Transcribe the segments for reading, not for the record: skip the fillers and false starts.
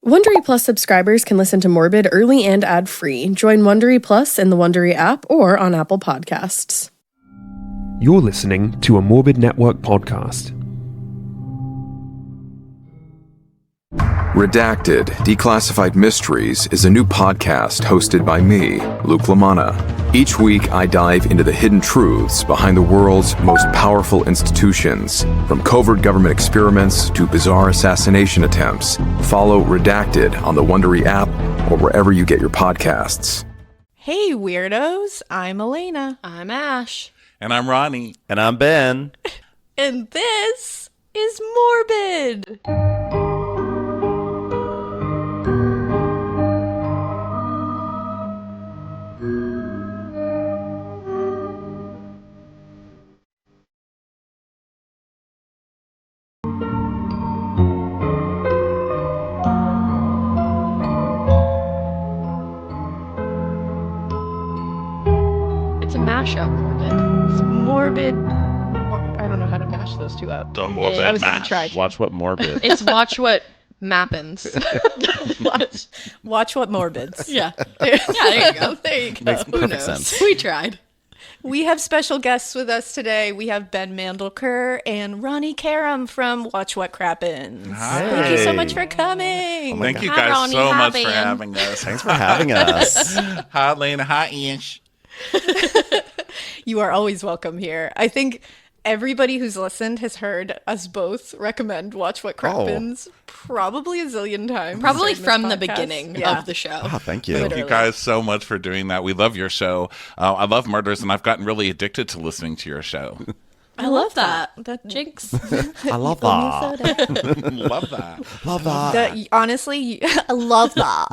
Wondery Plus subscribers can listen to Morbid early and ad-free. Join Wondery Plus in the Wondery app or on Apple Podcasts. You're listening to a Morbid Network podcast. Redacted, Declassified Mysteries is a new podcast hosted by me, Luke LaManna. Each week, I dive into the hidden truths behind the world's most powerful institutions, from covert government experiments to bizarre assassination attempts. Follow Redacted on the Wondery app or wherever you get your podcasts. Hey, weirdos. I'm Elena. I'm Ash. And I'm Ronnie. And I'm Ben. And this is Morbid. It's a mashup, Morbid. It's Morbid. I don't know how to mash those two up. The Morbid I was going mash. to try. Watch What Morbid. It's Watch What Mappens. Watch What Morbids. Yeah. There you go. There you go. Makes Who perfect knows? sense. We tried. We have special guests with us today. We have Ben Mandelker and Ronnie Karam from Watch What Crappens. Hi. Thank you so much for coming. Thank you Hi, guys Ronnie. so Hi, much Ben. for having us. Thanks for having us. Hi, Lena. Hi, Ish. You are always welcome here. I think everybody who's listened has heard us both recommend Watch What Crappens probably a zillion times. Probably during this from the podcast. beginning Yeah. of the show. Oh, thank you. Thank Literally. you guys so much for doing that. We love your show. I love murders, and I've gotten really addicted to listening to your show. I love that. That- Jinx. I love that. Love that. Love that. That honestly, I love that.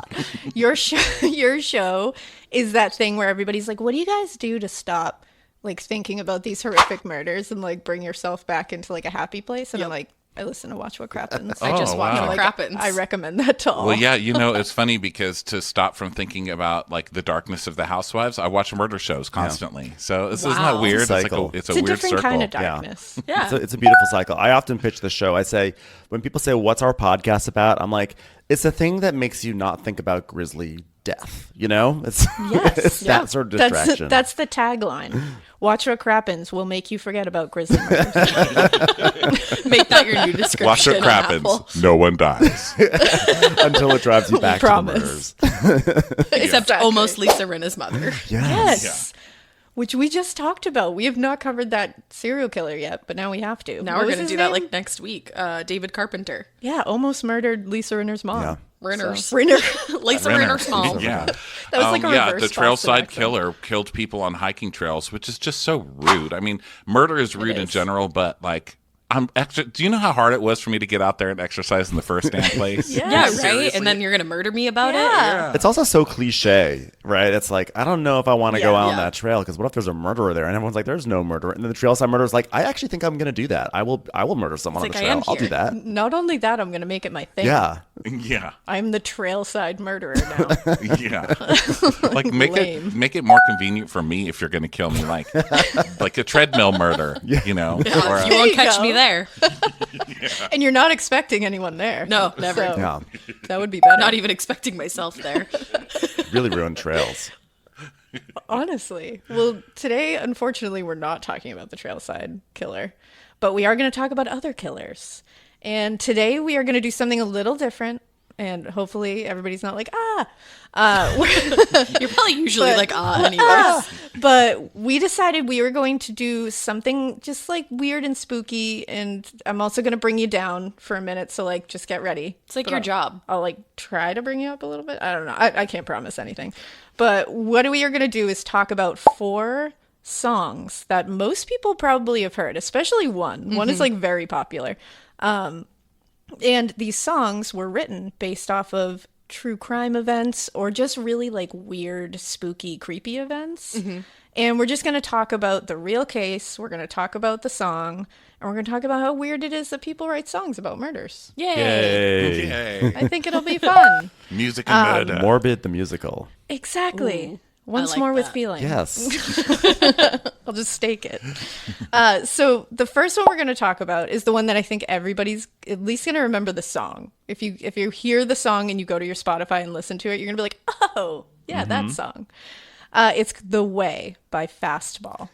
Your show is that thing where everybody's like, "What do you guys do to stop like thinking about these horrific murders and like bring yourself back into like a happy place?" And I'm like, I listen to Watch What Crappens. I just Oh, watch wow. What Crappens. I recommend that to all. Well, yeah, it's funny because to stop from thinking about like the darkness of the housewives, I watch murder shows constantly. So isn't that Wow. weird? It's a cycle. It's it's a a weird different circle. kind of darkness. Yeah. It's a beautiful cycle. I often pitch the show. I say, when people say, what's our podcast about? I'm like, it's a thing that makes you not think about grisly death. You know? It's, Yes. it's that sort of distraction. That's the tagline. Watch What Crappens will make you forget about grisly murders. Make that your new description. Watch what on Apple. crappens. No one dies. Until it drives you back to the promise. murders. Except Exactly. almost Lisa Rinna's mother. Yes. Which we just talked about. We have not covered that serial killer yet, but now we have to. Now What we're was going to his do that name? like next week. David Carpenter. Yeah, almost murdered Lisa Rinner's mom. Yeah. Rinners. Rinner. Lisa Renner. Rinner Small. Yeah. That was like a yeah, reverse the trailside Boston accent. killer killed people on hiking trails, which is just so rude. I mean, murder is rude in is. general, but like, do you know how hard it was for me to get out there and exercise in the first damn place? Yeah, right? Seriously. And then you're going to murder me about Yeah. It's also so cliche, right? It's like, I don't know if I want to go out on Yeah. that trail because what if there's a murderer there? And everyone's like, there's no murderer. And then the trailside murderer is like, I actually think I'm going to do that. I will murder someone It's on like, the I trail. am I'll do here. that. Not only that, I'm going to make it my thing. Yeah. Yeah. I'm the trailside murderer now. Yeah. Like make Lame. it more convenient for me if you're going to kill me, like a treadmill murder, you know? it. Or You won't you catch go. me there. And you're not expecting anyone there. No, never. So Yeah. that would be better. Not even expecting myself there. Really ruined trails. Honestly. Well, today, unfortunately, we're not talking about the trailside killer, but we are going to talk about other killers. And today we are going to do something a little different. And hopefully everybody's not like, You're probably usually But- like, anyways. But we decided we were going to do something just like weird and spooky. And I'm also going to bring you down for a minute. So like, just get ready. It's like But your I'll- job. I'll like try to bring you up a little bit. I don't know. I can't promise anything. But what we are going to do is talk about 4 songs that most people probably have heard, especially one. One is like very popular. And these songs were written based off of true crime events or just really like weird, spooky, creepy events. And we're just going to talk about the real case. We're going to talk about the song. And we're going to talk about how weird it is that people write songs about murders. Yay. Yay. I think it'll be fun. Music and murder. Morbid the musical. Exactly. Once like more with that. feeling. Yes. I'll just stake it. So the first one we're going to talk about is the one that I think everybody's at least going to remember the song. If you hear the song and you go to your Spotify and listen to it, you're going to be like, oh, yeah, that song. It's The Way by Fastball.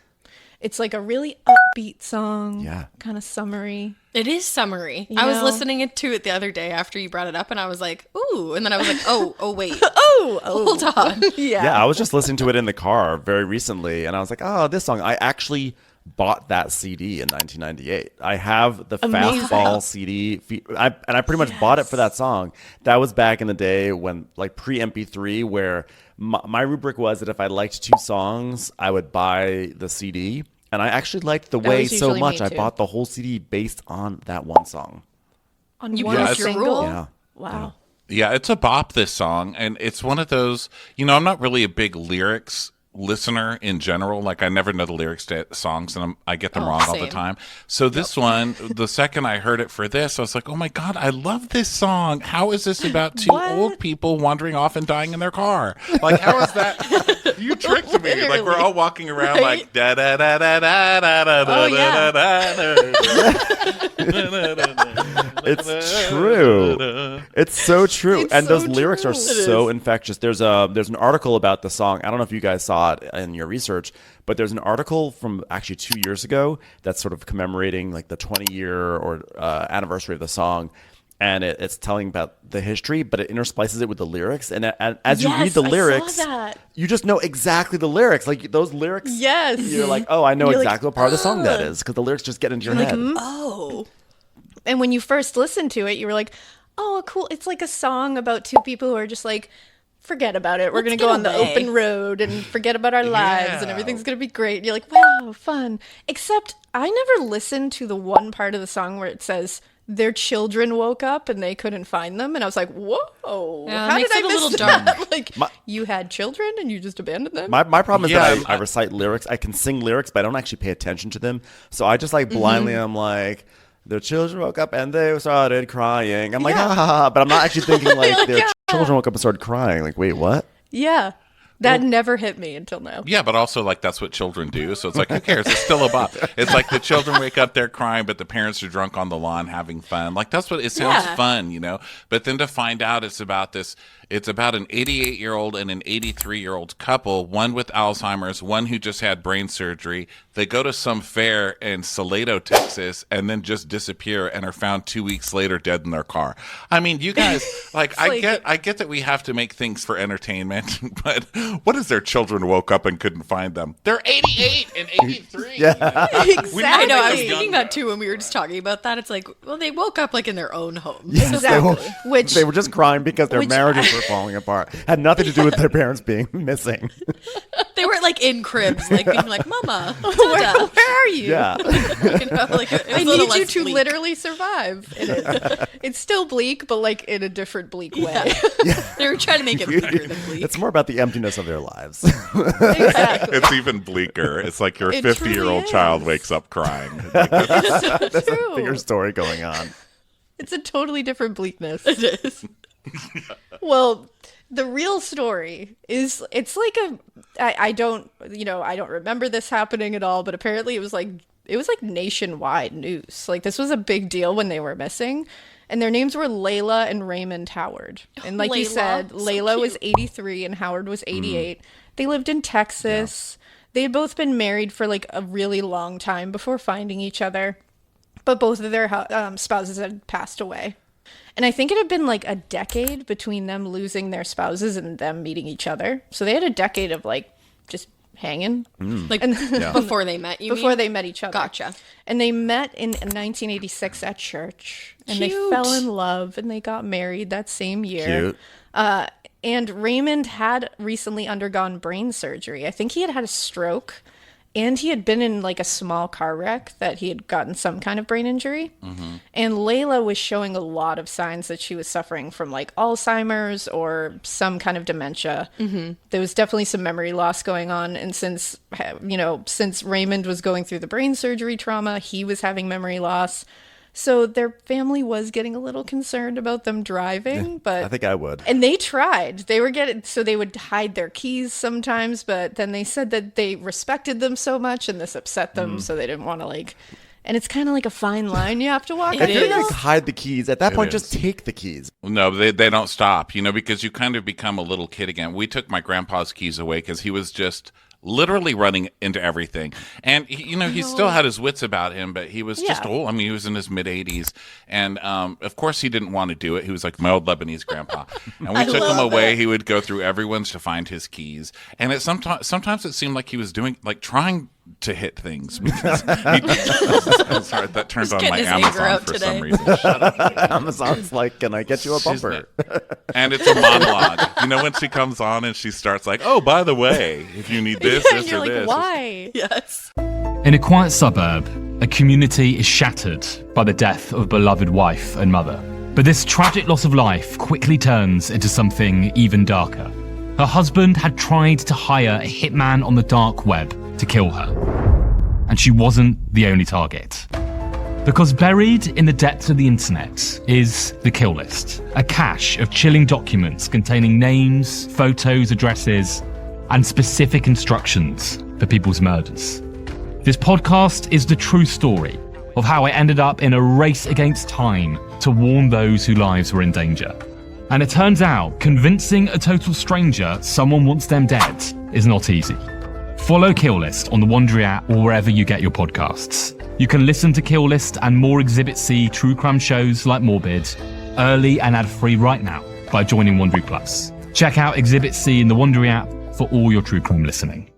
It's like a really upbeat song. Yeah. Kind of summery. It is summery. You I was know? listening to it the other day after you brought it up, and I was like, ooh. And then I was like, oh, wait. Oh, Hold on. Yeah, I was just listening to it in the car very recently, and I was like, oh, this song. I actually bought that CD in 1998. I have the Amazing. Fastball CD, and I pretty much bought it for that song. That was back in the day when, like, pre-MP3, where my rubric was that if I liked 2 songs, I would buy the CD. And I actually liked The Way was so usually much, me I too. bought the whole CD based on that one song. On You one broke your single? rule? Yeah. Wow. Yeah, it's a bop, this song. And it's one of those, I'm not really a big lyrics listener in general. Like, I never know the lyrics to songs, and I get them wrong all the same. time. So this one, the second I heard it for this, I was like, oh my God, I love this song. How is this about 2 old people wandering off and dying in their car? Like, how is that? You tricked me. Like, we're all walking around like da da da da da da da Oh, da yeah. da da. It's true. It's so true. It's And those so lyrics true. are so infectious. There's an article about the song. I don't know if you guys saw it in your research, but there's an article from actually 2 years ago that's sort of commemorating like the 20-year or anniversary of the song. And it's telling about the history, but it intersplices it with the lyrics. And as you read the I lyrics, saw that. you just know exactly the lyrics. Like those lyrics, Yes. you're like, oh, I know You're like, exactly what part of the song that is, because the lyrics just get into your head. Oh. And when you first listened to it, you were like, oh, cool. It's like a song about 2 people who are just like, forget about it. We're going to go on the away. open road and forget about our lives and everything's going to be great. And you're like, wow, fun. Except I never listened to the one part of the song where it says their children woke up and they couldn't find them. And I was like, whoa, Yeah, it how makes did I it a miss little that? dark. Like, you had children and you just abandoned them? My problem is Yeah, that I recite lyrics. I can sing lyrics, but I don't actually pay attention to them. So I just like blindly, I'm like, their children woke up and they started crying. I'm like, Yeah. ha ha ha. But I'm not actually thinking like Like, their yeah. children woke up and started crying. Like, wait, what? Yeah. That never hit me until now. Yeah, but also, like, that's what children do. So it's like, who cares? It's still a bop. It's like the children wake up, they're crying, but the parents are drunk on the lawn having fun. Like, that's what it sounds Yeah. fun, But then to find out it's about an 88-year-old and an 83-year-old couple, one with Alzheimer's, one who just had brain surgery. They go to some fair in Salado, Texas, and then just disappear and are found 2 weeks later dead in their car. I mean, you guys, like, I get that we have to make things for entertainment, but what if their children woke up and couldn't find them? They're 88 and 83. Yeah. Exactly. I know. I was Young thinking that too when we were just talking about that. It's like, well, they woke up like in their own homes. Yes, Exactly. Which they were just crying because their Which- marriages were falling apart. Had nothing to do with their parents being missing. They were like in cribs, like being like, Mama, where Dada. are you? Yeah. Like, it was I a little need you less to bleak. literally survive. It is. It's still bleak, but like in a different bleak way. They were trying to make it bleaker than bleak. It's more about the emptiness of their lives. Exactly. It's even bleaker. It's like your It 50-year-old truly child is. wakes up crying. That's a True. bigger story going on. It's a totally different bleakness. It is. Well, the real story is it's like I don't remember this happening at all, but apparently it was like nationwide news. Like this was a big deal when they were missing. And their names were Layla and Raymond Howard. And like you Layla. said, So Layla was cute. 83 and Howard was 88. They lived in Texas. They had both been married for like a really long time before finding each other. But both of their spouses had passed away. And I think it had been like a decade between them losing their spouses and them meeting each other. So they had a decade of like just hanging Like before they met, you before mean? they met each other. Gotcha. And they met in 1986 at church. And they Cute. fell in love and they got married that same year. Cute. And Raymond had recently undergone brain surgery. I think he had had a stroke and he had been in like a small car wreck that he had gotten some kind of brain injury. And Layla was showing a lot of signs that she was suffering from like Alzheimer's or some kind of dementia. There was definitely some memory loss going on. And since Raymond was going through the brain surgery trauma, he was having memory loss. So their family was getting a little concerned about them driving, but I think I would. And they tried. They would hide their keys sometimes, but then they said that they respected them so much and this upset them, so they didn't want to and it's kind of like a fine line you have to walk. If you're going to hide the keys, at that point, is. just take the keys. No, they don't stop, because you kind of become a little kid again. We took my grandpa's keys away because he was just literally running into everything. And, he still had his wits about him, but he was just old. I mean, he was in his mid-80s. And, of course, he didn't want to do it. He was like my old Lebanese grandpa. And we took him away. He would go through everyone's to find his keys. And sometimes it seemed like he was trying to hit things. Because sorry, that turned on my Amazon for some reason. Shut up. Amazon's like, can I get you a bumper? And it's a monologue. When she comes on and she starts like, oh, by the way, if you need this, this, you're or like, this. why? Yes. In a quiet suburb, a community is shattered by the death of a beloved wife and mother. But this tragic loss of life quickly turns into something even darker. Her husband had tried to hire a hitman on the dark web to kill her. And she wasn't the only target. Because buried in the depths of the internet is the kill list, a cache of chilling documents containing names, photos, addresses, and specific instructions for people's murders. This podcast is the true story of how I ended up in a race against time to warn those whose lives were in danger. And it turns out convincing a total stranger someone wants them dead is not easy. Follow Kill List on the Wondery app or wherever you get your podcasts. You can listen to Kill List and more Exhibit C true crime shows like Morbid early and ad-free right now by joining Wondery Plus. Check out Exhibit C in the Wondery app for all your true crime listening.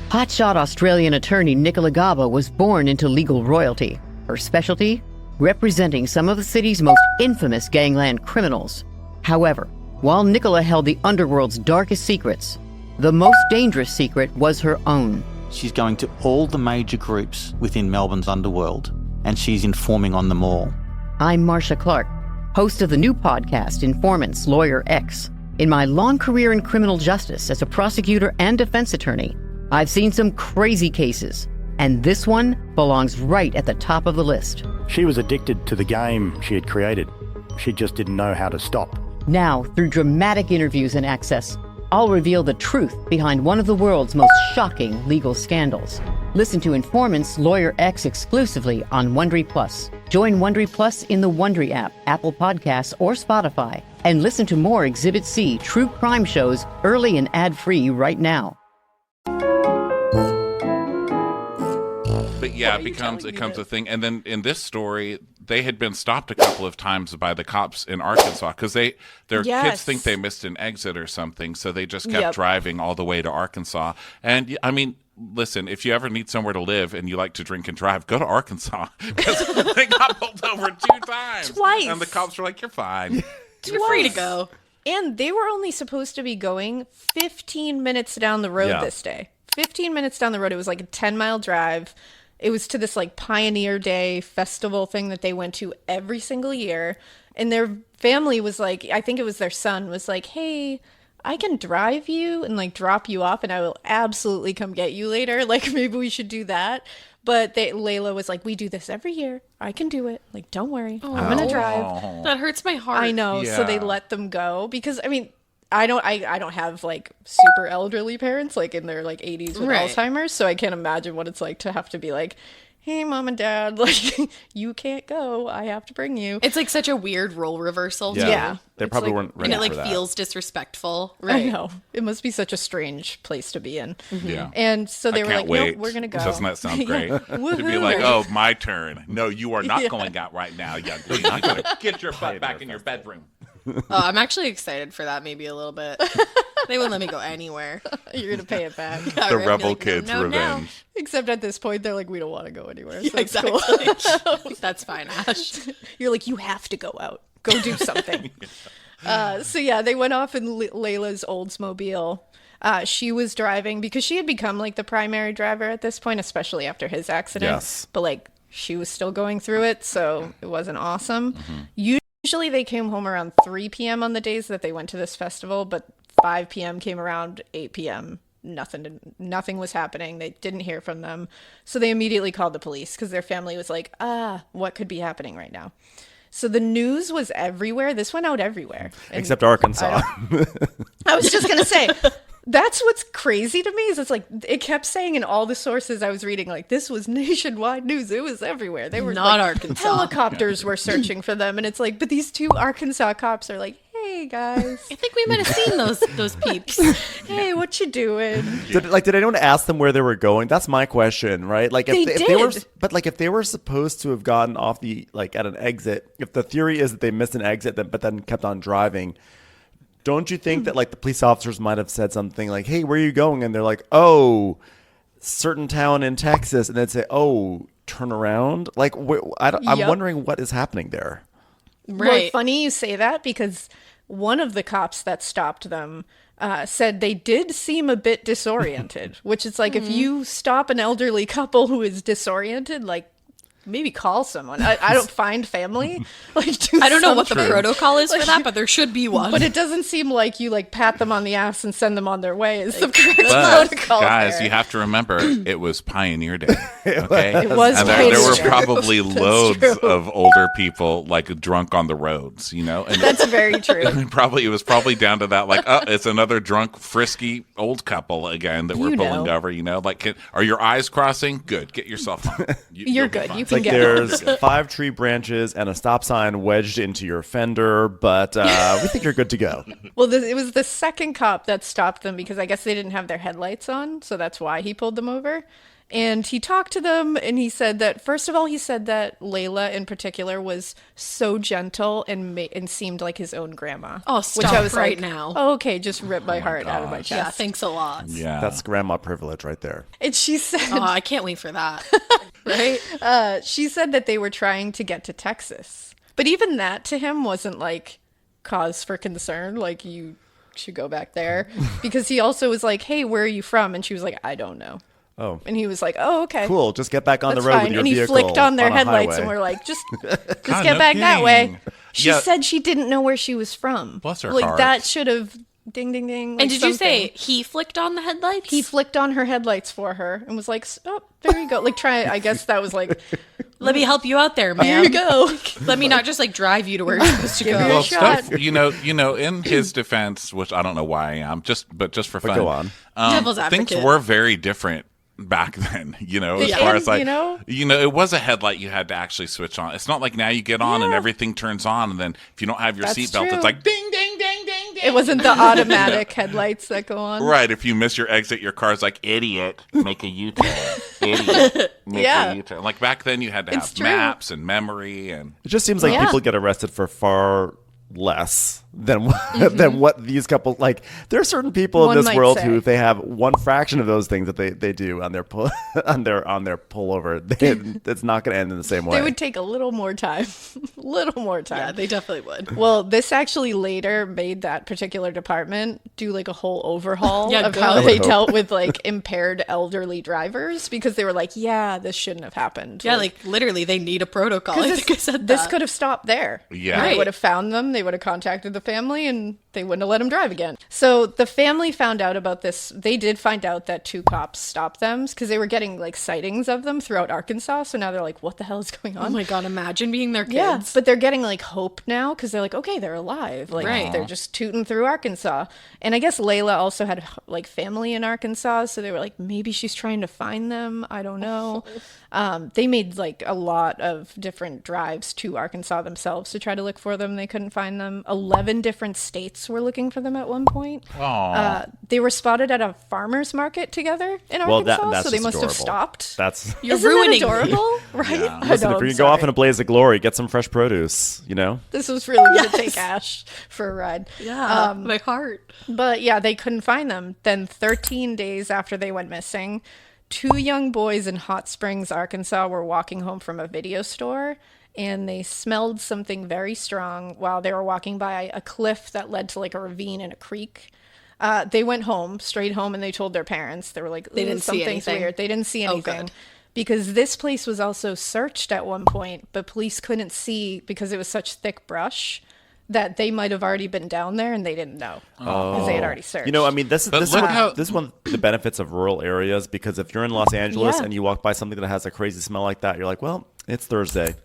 Hotshot Australian attorney Nicola Gaba was born into legal royalty. Her specialty? Representing some of the city's most infamous gangland criminals. However, while Nicola held the underworld's darkest secrets, the most dangerous secret was her own. She's going to all the major groups within Melbourne's underworld, and she's informing on them all. I'm Marcia Clark, host of the new podcast, Informants Lawyer X. In my long career in criminal justice as a prosecutor and defense attorney, I've seen some crazy cases, and this one belongs right at the top of the list. She was addicted to the game she had created. She just didn't know how to stop. Now, through dramatic interviews and access, I'll reveal the truth behind one of the world's most shocking legal scandals. Listen to Informants Lawyer X exclusively on Wondery Plus. Join Wondery Plus in the Wondery app, Apple Podcasts, or Spotify, and listen to more Exhibit C true crime shows early and ad-free right now. But yeah, it becomes a thing. And then in this story, they had been stopped a couple of times by the cops in Arkansas because their kids think they missed an exit or something, so they just kept driving all the way to Arkansas. And I mean, listen, if you ever need somewhere to live and you like to drink and drive, go to Arkansas because they got pulled over 2 times. Twice. And the cops were like, you're fine. You're free to go. And they were only supposed to be going 15 minutes down the road this day. 15 minutes down the road. It was like a 10-mile drive. It was to this like Pioneer Day festival thing that they went to every single year. And their family was like, I think it was their son was like, hey, I can drive you and like drop you off and I will absolutely come get you later. Like maybe we should do that. But Layla was like, we do this every year. I can do it. Like, don't worry. I'm going to drive. That hurts my heart. I know. Yeah. So they let them go because, I mean, I don't have like super elderly parents like in their like 80s with Alzheimer's, so I can't imagine what it's like to have to be like, hey, mom and dad, like you can't go. I have to bring you. It's like such a weird role reversal. Yeah. They probably weren't ready and it for that. feels disrespectful. Right. I know. It must be such a strange place to be in. Mm-hmm. Yeah. And so they were like, wait. no, we're going to go. Doesn't that sound great? To be like, oh, my turn. No, you are not going out right now, young lady. You gotta get your butt back in your bedroom. Oh, I'm actually excited for that maybe a little bit. They wouldn't let me go anywhere. You're going to pay it back. The rebel kids' revenge. Except at this point, they're like, we don't want to go anywhere. So yeah, exactly. Cool. That's fine, Ash. You're like, you have to go out. Go do something. So yeah, they went off in Layla's Oldsmobile. She was driving because she had become like the primary driver at this point, especially after his accident. Yes. But like she was still going through it, so it wasn't awesome. Mm-hmm. Usually they came home around 3 p.m. on the days that they went to this festival, but 5 p.m. came around 8 p.m. nothing was happening. They didn't hear from them. So they immediately called the police because their family was like, what could be happening right now? So the news was everywhere. This went out everywhere. Except Arkansas. I was just going to say, that's what's crazy to me is it's like, it kept saying in all the sources I was reading, like, this was nationwide news. It was everywhere. They were not like, Arkansas. Helicopters were searching for them. And it's like, but these 2 Arkansas cops are like, hey guys, I think we might have seen those peeps. hey, what you doing? Did anyone ask them where they were going? That's my question, right? Like if they were, but like if they were supposed to have gotten off the at an exit, if the theory is that they missed an exit, but then kept on driving, don't you think that like the police officers might have said something like, "Hey, where are you going?" And they're like, "Oh, certain town in Texas," and they'd say, "Oh, turn around." Like I'm wondering what is happening there. Right. Well, funny you say that because one of the cops that stopped them said they did seem a bit disoriented, which is like if you stop an elderly couple who is disoriented, like maybe call someone. I don't find family. Like I don't know what the protocol is for that, but there should be one. But it doesn't seem like you like pat them on the ass and send them on their way. Is the correct protocol. Guys, there. you have to remember, it was Pioneer Day. Okay, it was. And there were probably loads of older people like drunk on the roads. You know, and that's very true. It was probably down to that. Like, it's another drunk, frisky old couple again that we're pulling over. You know, like, are your eyes crossing? Good, get yourself on. You're good. You like there's 5 tree branches and a stop sign wedged into your fender, but we think you're good to go. Well, it was the second cop that stopped them because I guess they didn't have their headlights on, so that's why he pulled them over. And he talked to them, and he said that, first of all, he said that Layla in particular was so gentle and seemed like his own grandma. Oh, stop which I was right like, now. Oh, okay, just rip my heart out of my chest. Yeah, thanks a lot. Yeah. That's grandma privilege right there. And she said... Oh, I can't wait for that. Right? She said that they were trying to get to Texas. But even that to him wasn't like cause for concern. Like, you should go back there. Because he also was like, hey, where are you from? And she was like, I don't know. Oh. And he was like, oh, okay. Cool. Just get back on That's the road fine. with your and he vehicle flicked on their a headlights highway. and we're like, just God, get back that way. She Yeah. said she didn't know where she was from. Bless her like heart. that should have ding ding ding. Like and did you something. say he flicked on the headlights? He flicked on her headlights for her and was like, oh, there you go. Like try. I guess that was like, let me help you out there, man. Here you go. Let me not just like drive you to where you're supposed to go. Well, stuff, you know, in his defense, which I don't know why I am, just for fun. Go on. Devil's things advocate. were very different back then, you know, as Yeah, far as like, you know? it was a headlight you had to actually switch on. It's not like now you get on and everything turns on, and then if you don't have your That's seatbelt, true. it's like ding, ding, ding, ding, ding. It wasn't the automatic headlights that go on. Right. If you miss your exit, your car's like, idiot, make a U-turn. Idiot, make a U-turn. Like back then, you had to have maps and memory. And It just seems like people get arrested for far less than what these couples like. There are certain people in this world who, if they have one fraction of those things that they do on their on their pullover, it's not going to end in the same way. They would take a little more time. Yeah, they definitely would. Well, this actually later made that particular department do like a whole overhaul of good. how they dealt with like impaired elderly drivers because they were like, yeah, this shouldn't have happened. Yeah, like literally they need a protocol. I think I said this that. could have stopped there. Yeah. They would have found them. They would have contacted the family and they wouldn't have let him drive again. So the family found out about this. They did find out that 2 cops stopped them because they were getting like sightings of them throughout Arkansas. So now they're like, what the hell is going on? Oh my God, imagine being their kids. Yeah, but they're getting like hope now because they're like, okay, they're alive. Like they're just tooting through Arkansas. And I guess Layla also had like family in Arkansas. So they were like, maybe she's trying to find them. I don't know. They made like a lot of different drives to Arkansas themselves to try to look for them. They couldn't find them. 11 different states were looking for them at one point. They were spotted at a farmer's market together in Arkansas, that's so they just must adorable. have stopped. You're Isn't ruining that adorable? me. Right? Yeah. I Listen, know, if you I'm can go off sorry. in a blaze of glory, get some fresh produce, you know? This was really going to take Ash for a ride. Yeah, my heart. But yeah, they couldn't find them. Then 13 days after they went missing, 2 young boys in Hot Springs, Arkansas were walking home from a video store and they smelled something very strong while they were walking by a cliff that led to like a ravine and a creek. They went home, straight home, and they told their parents. They were like, They didn't see something's anything. weird. They didn't see Oh, anything. good. Because this place was also searched at one point, but police couldn't see because it was such thick brush that they might have already been down there and they didn't know because they had already searched. You know, I mean, this But is look one, how- this is one of the benefits of rural areas, because if you're in Los Angeles and you walk by something that has a crazy smell like that, you're like, well, it's Thursday.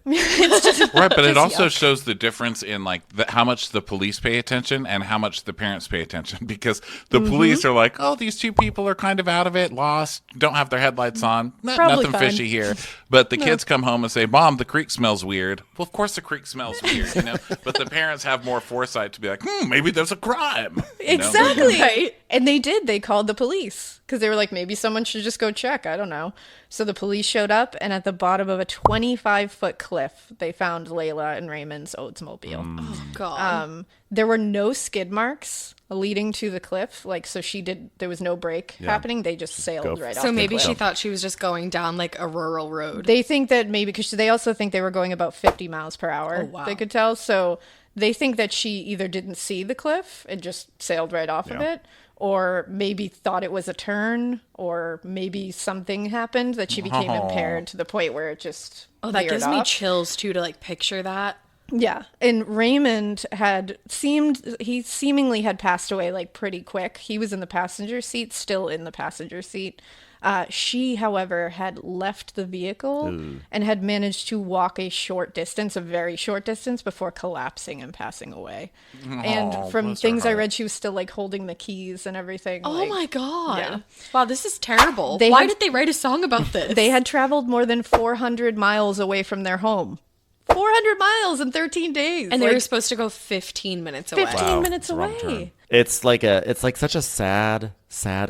Right, but it also shows the difference in like how much the police pay attention and how much the parents pay attention, because the police are like, oh, these two people are kind of out of it, lost, don't have their headlights on, Probably nothing fine. fishy here. But the kids come home and say, Mom, the creek smells weird. Well, of course the creek smells weird, you know. But the parents have more foresight to be like, maybe there's a crime. You know? Exactly. Right. And they did. They called the police because they were like, maybe someone should just go check. I don't know. So the police showed up, and at the bottom of a 25-foot cliff, they found Layla and Raymond's Oldsmobile. Oh, God. There were no skid marks leading to the cliff. Like, so there was no break happening. They just sailed right off So the maybe cliff. she thought she was just going down like a rural road. They think that maybe, because they also think they were going about 50 miles per hour. Oh, wow. They could tell. So they think that she either didn't see the cliff and just sailed right off of it, or maybe thought it was a turn, or maybe something happened that she became impaired to the point where it just Oh, that veered gives me off. chills too, to like picture that. Yeah. And Raymond seemingly had passed away like pretty quick. He was in the passenger seat, still in the passenger seat. She, however, had left the vehicle and had managed to walk a very short distance before collapsing and passing away. And from things I read, she was still like holding the keys and everything. Oh like, my God. Yeah. Wow, this is terrible. They Why had- did they write a song about this? They had traveled more than 400 miles away from their home. 400 miles in 13 days. and they Like, were supposed to go 15 minutes away. 15 minutes Wrong turn. away. It's like such a sad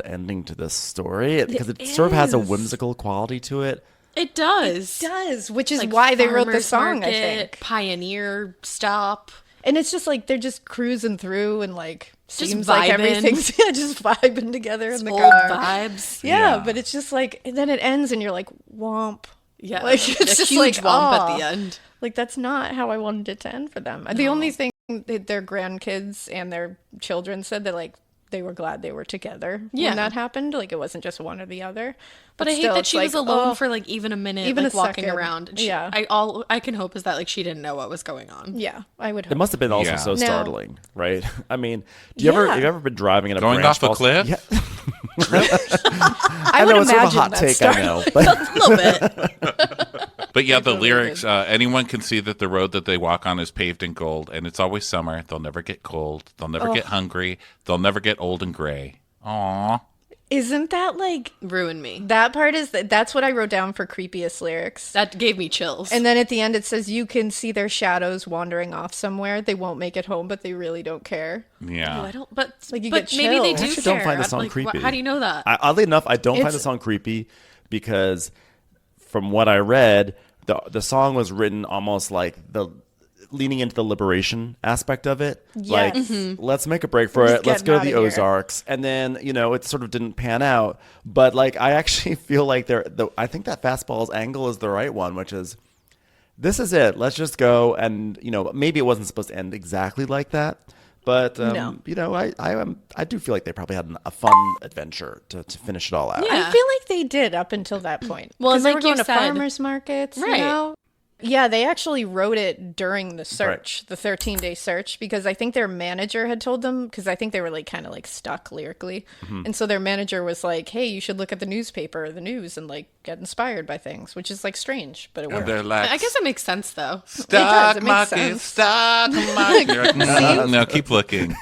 ending to this story, because it sort of has a is. whimsical quality to it. It does. It does, which is Like why they wrote the farmer's song, I market, think. Pioneer stop. And it's just like they're just cruising through and like Just seems like vibing. everything's just vibing together in the Old car. vibes. Yeah, but it's just like, and then it ends and you're like, womp. Yeah. Like it's a just huge like, bump at aw. the end. Like that's not how I wanted it to end for them. The only thing that their grandkids and their children said that like they were glad they were together Yeah. when that happened. Like it wasn't just one or the other. But I hate still, that it's she was like, alone oh, for like even a minute, even like a walking second. around. Yeah. All I can hope is that like she didn't know what was going on. Yeah, I would hope. It must have been also Yeah. so Now- startling, right? I mean, have you ever been driving in a Going branch off a falls- cliff? Yeah. I I would know it's sort of a imagine hot that's take, I know, but A little bit. But yeah, the really lyrics, anyone can see that the road that they walk on is paved in gold, and it's always summer. They'll never get cold. They'll never get hungry. They'll never get old and gray. Aww. Isn't that like Ruin me. that part is that's what I wrote down for creepiest lyrics. That gave me chills. And then at the end it says you can see their shadows wandering off somewhere. They won't make it home, but they really don't care. Yeah. Oh, I don't. But Like, you but get maybe they chills. do I actually care. don't find the song Like, creepy. how do you know that? Oddly enough, I don't find It's- the song creepy, because from what I read, the song was written almost like leaning into the liberation aspect of it. Like, let's make a break for Just it. Let's getting go to the outta here. Ozarks. And then, it sort of didn't pan out. But like, I actually feel like I think that fastball's angle is the right one, which is, this is it. Let's just go. And, maybe it wasn't supposed to end exactly like that. But, No. I do feel like they probably had a fun adventure to finish it all out. Yeah. I feel like they did up until that point. Well, 'Cause they like were going you to said. farmers markets, Right. Yeah, they actually wrote it during the search, the 13-day search, because I think their manager had told them, because I think they were like kind of like stuck lyrically. And so their manager was like, hey, you should look at the newspaper or the news and like get inspired by things, which is like strange, but it worked. They're like, I guess it makes sense though. stock it makes market, sense. stock market. You're like, no, keep looking.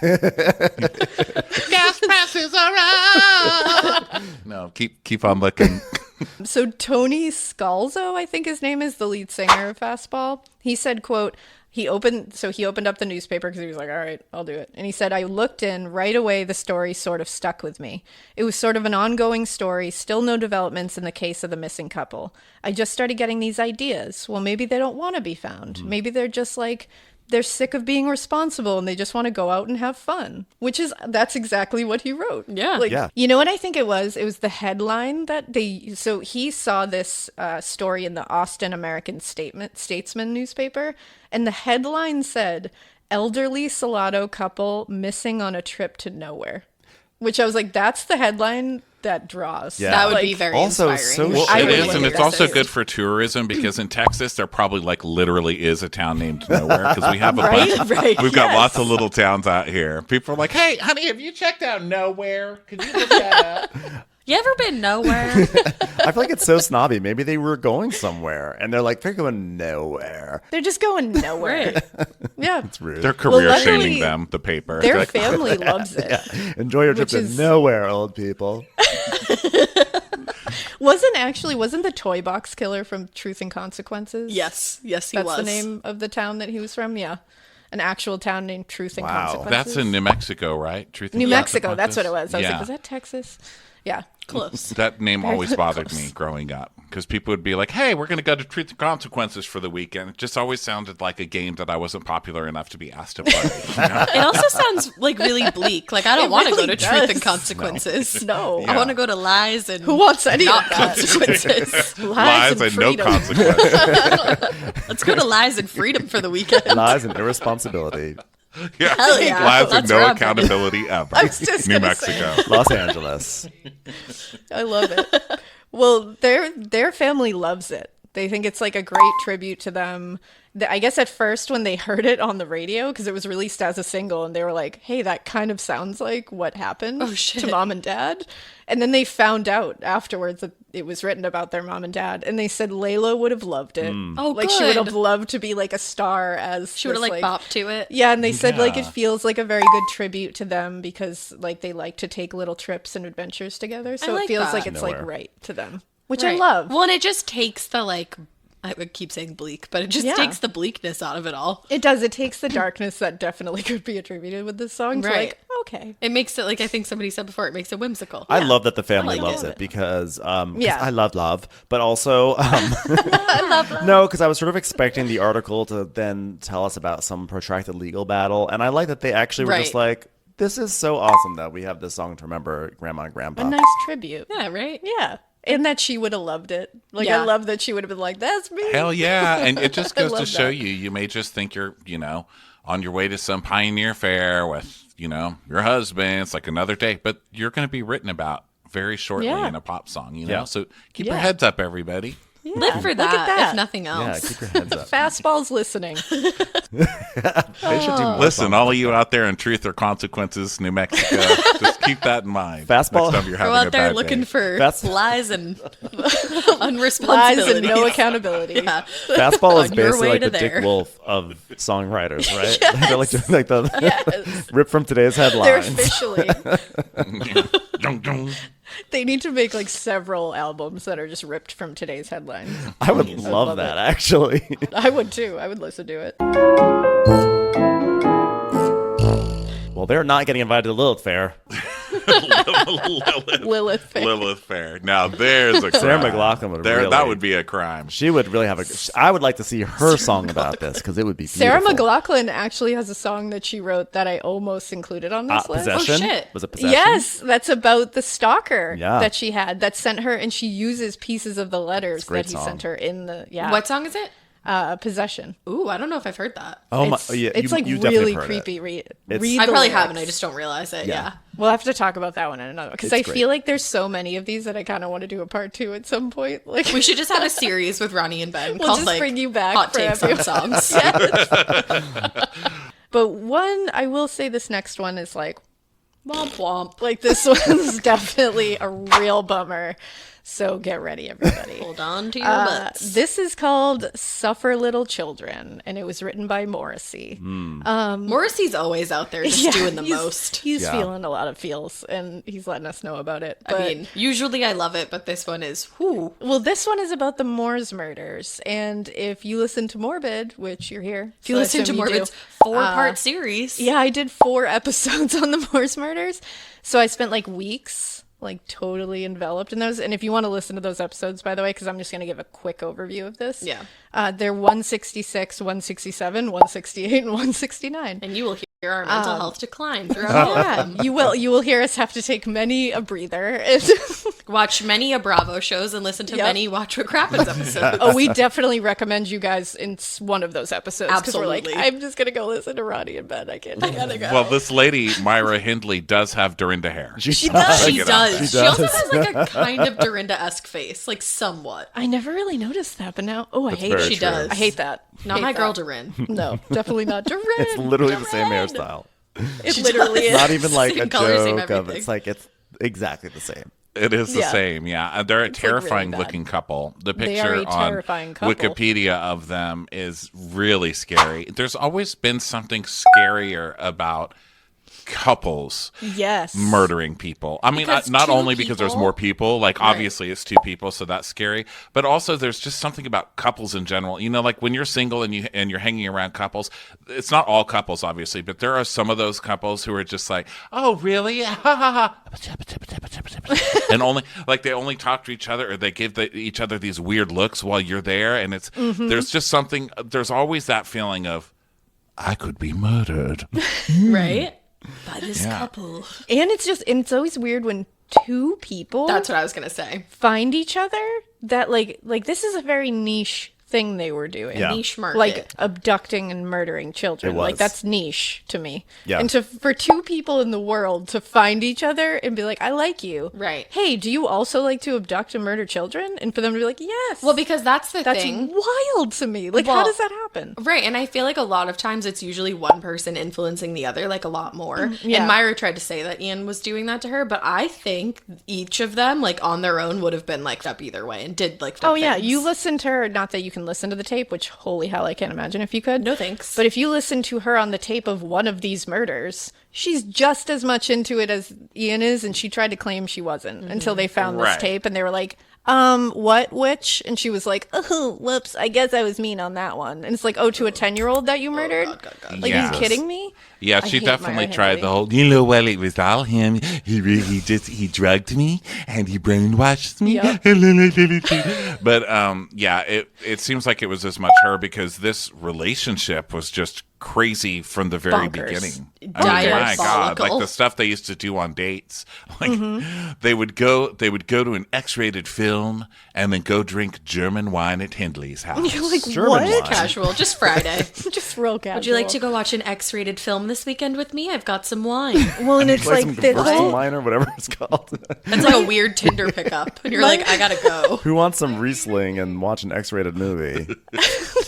Gas prices are up. No, keep on looking. So Tony Scalzo, I think his name is, the lead singer of Fastball. He said, quote, he opened up the newspaper because he was like, all right, I'll do it. And he said, I looked in right away. The story sort of stuck with me. It was sort of an ongoing story. Still no developments in the case of the missing couple. I just started getting these ideas. Well, maybe they don't want to be found. Maybe they're just like, they're sick of being responsible and they just want to go out and have fun, that's exactly what he wrote. Yeah. Like, Yeah. you know what I think it was? It was the headline that so he saw this story in the Austin American Statesman newspaper, and the headline said, elderly Salado couple missing on a trip to nowhere, which I was like, that's the headline that draws. Yeah. That would Like, be very Also, inspiring. so Well, I it would is, wonder and it's that also is. good for tourism because in Texas there probably like literally is a town named Nowhere because we have a Right, bunch. right, We've got yes. lots of little towns out here. People are like, "Hey, honey, have you checked out Nowhere? Could you look that up?" You ever been nowhere? I feel like it's so snobby. Maybe they were going somewhere, and they're like, they're going nowhere. They're just going nowhere. Yeah. It's rude. They're career luckily, shaming them. The paper. Their They're like, family loves it. Enjoy your trip Which to is- nowhere, old people. Wasn't the toy box killer from Truth and Consequences? yes, he That's was. the name of the town that he was from? Yeah. An actual town named Truth and Wow. Consequences. That's in New Mexico, right? Truth and New Mexico. That's what it Consequences? was. I was Yeah. like, was that Texas? Yeah. Close. That name Very always close. bothered me growing up because people would be like, "Hey, we're going to go to Truth and Consequences for the weekend." It just always sounded like a game that I wasn't popular enough to be asked to play. You know? It also sounds like really bleak. Like I don't It want to really go to does. Truth and Consequences. No. Yeah. I want to go to Lies and Who wants any not of that? consequences. Lies and no freedom. consequences. Let's go to Lies and Freedom for the weekend. Lies and irresponsibility. Yeah. Hell yeah. Lies and That's no where I'm accountability ever. I was just New gonna say. Mexico. Los Angeles. I love it. Well, their family loves it. They think it's like a great tribute to them. I guess at first when they heard it on the radio, because it was released as a single, and they were like, hey, that kind of sounds like what happened to mom and dad. And then they found out afterwards that it was written about their mom and dad. And they said Layla would have loved it. Oh, like she would good. have loved to be like a star as She would have this, like bopped to it. Yeah, and they said like Yeah. it feels like a very good tribute to them because like they like to take little trips and adventures together. So like it feels that. like it's like Nowhere. right to them, which I Right. love. Well, and it just takes the like, I would keep saying bleak, but it just Yeah. takes the bleakness out of it all. It does. It takes the darkness that definitely could be attributed with this song to Right. like, okay. It makes it like I think somebody said before. It makes it whimsical. I love that the family like loves it. it because 'cause Yeah. I love, but also no, because I was sort of expecting the article to then tell us about some protracted legal battle, and I like that they actually were just Right. like, "This is so awesome that we have this song to remember Grandma and Grandpa." A nice tribute. Yeah, right? Yeah. And that she would have loved it. Like, Yeah. I love that she would have been like, that's me. Hell yeah. And it just I goes to love show that. you may just think you're, on your way to some pioneer fair with, your husband. It's like another day, but you're going to be written about very shortly Yeah. in a pop song, Yeah. So keep your Yeah. heads up, everybody. Live for Look that, at that. if nothing Yeah, else. keep your heads up. Fastball's listening. They should do more Listen, songs all like of you that. out there in Truth or Consequences, New Mexico, just keep that in mind. Fastball. Next time you're Go having a out there bad looking day. for That's- lies and unresponsibility. Lies and no accountability. Yeah. Fastball is On your basically way like to the there. Dick Wolf of songwriters, right? They're like doing like the Yes. rip from today's They're headlines. officially. Dun, dun. They need to make like several albums that are just ripped from today's headlines. I would love love that it. actually. I would too. I would listen to it. Well, they're not getting invited to Lilith Fair. Lilith Fair. Lilith Fair. Now there's a crime. Sarah McLachlan would really. That would be a crime. She would really have a. I would like to see her song about this because it would be Sarah beautiful. McLachlan actually has a song that she wrote that I almost included on this list. Possession. Oh, shit. Was it Possession? Yes, that's about the stalker Yeah. that she had that sent her, and she uses pieces of the letters a great that he song. sent her in the What song is it? Possession. Ooh, I don't know if I've heard that. Oh my! It's, Yeah, it's like you definitely really have heard it. creepy. Read It's- the I probably lyrics. haven't. I just don't realize it. Yeah. We'll have to talk about that one in another because I It's great. feel like there's so many of these that I kind of want to do a part 2 at some point. Like We should just have a series with Ronnie and Ben We'll called just like bring you back Hot for Takes on everyone. Songs. But one, I will say this next one is like, Womp womp. like this one's definitely a real bummer. So get ready, everybody. Hold on to your butts. This is called Suffer Little Children, and it was written by Morrissey. Morrissey's always out there just doing the he's- most. He's Yeah. feeling a lot of feels, and he's letting us know about it. I But- mean, usually I love it, but this one is whoo. well, this one is about the Moors murders, and if you listen to Morbid, which you're here, If you listen to assume you Morbid's do, 4-part series. yeah, I did 4 episodes on the Moors murders, so I spent like weeks like totally enveloped in those. And if you want to listen to those episodes, by the way, because I'm just going to give a quick overview of this. Yeah. They're 166, 167, 168, and 169. And you will hear our mental health decline throughout all of them. You will hear us have to take many a breather. Watch many a Bravo shows and listen to many Watch What Crappens episodes. Oh, we definitely recommend you guys in one of those episodes. Absolutely. We're like, I'm just going to go listen to Ronnie and Ben. I gotta go. Well, this lady, Myra Hindley, does have Dorinda hair. She does. She also has like a kind of Dorinda-esque face, like somewhat. I never really noticed that, but now, I hate it. She does. I hate that. Not my girl, Dorin. No, definitely not Dorin. It's literally the same hairstyle. It literally is. It's not even like Same a color, same joke of everything. it's like it's exactly the same. It is the Yeah. same, yeah. They're a It's, like, really terrifying bad. looking couple. The They are picture a on terrifying couple. Wikipedia of them is really scary. There's always been something scarier about couples Yes. murdering people. I mean, Because not two only because there's people- more people, like obviously it's two people, so that's scary, but also there's just something about couples in general. You know, like when you're single and you're hanging around couples, it's not all couples obviously, but there are some of those couples who are just like, "Oh, really?" Ha ha ha. And only like they only talk to each other or they give each other these weird looks while you're there, and it's there's just something, there's always that feeling of I could be murdered. Right? By this couple. And it's always weird when two people That's what I was going to say. find each other that like this is a very niche thing they were doing. Yeah. Niche market. Like abducting and murdering children. It was. Like that's niche to me. Yeah. And for two people in the world to find each other and be like, I like you. Right. Hey, do you also like to abduct and murder children? And for them to be like, yes. Well, because that's the that's thing. wild to me. Like, how Well, does that happen? Right, and I feel like a lot of times it's usually one person influencing the other, like a lot more. yeah. And Myra tried to say that Ian was doing that to her, but I think each of them, like on their own, would have been like up either way and did like. Oh yeah, things. you listen to her. Not that you can listen to the tape, which holy hell, I can't imagine if you could. No thanks. But if you listen to her on the tape of one of these murders, she's just as much into it as Ian is, and she tried to claim she wasn't until they found this Right. tape, and they were like, what, which? And she was like, oh, whoops, I guess I was mean on that one. And it's like, oh, to a 10-year-old that you murdered? Like, Yeah. are you kidding me? Yeah, I she hate definitely Myra tried Hindley. the whole, you know, well, it was all him. He drugged me and he brainwashed me. Yep. But yeah, it seems like it was as much her because this relationship was just crazy from the very Bonkers. beginning. I mean, my God, Diabolical. like the stuff they used to do on dates. Like they would go to an X-rated film and then go drink German wine at Hindley's house. You're like, German what? wine. Casual, just Friday. Just real casual. Would you like to go watch an X-rated film this weekend with me? I've got some wine. Well, and it's Play like some the First whole... Line or whatever it's called. It's like a weird Tinder pickup, and you're like, I gotta go. Who wants some Riesling and watch an X-rated movie?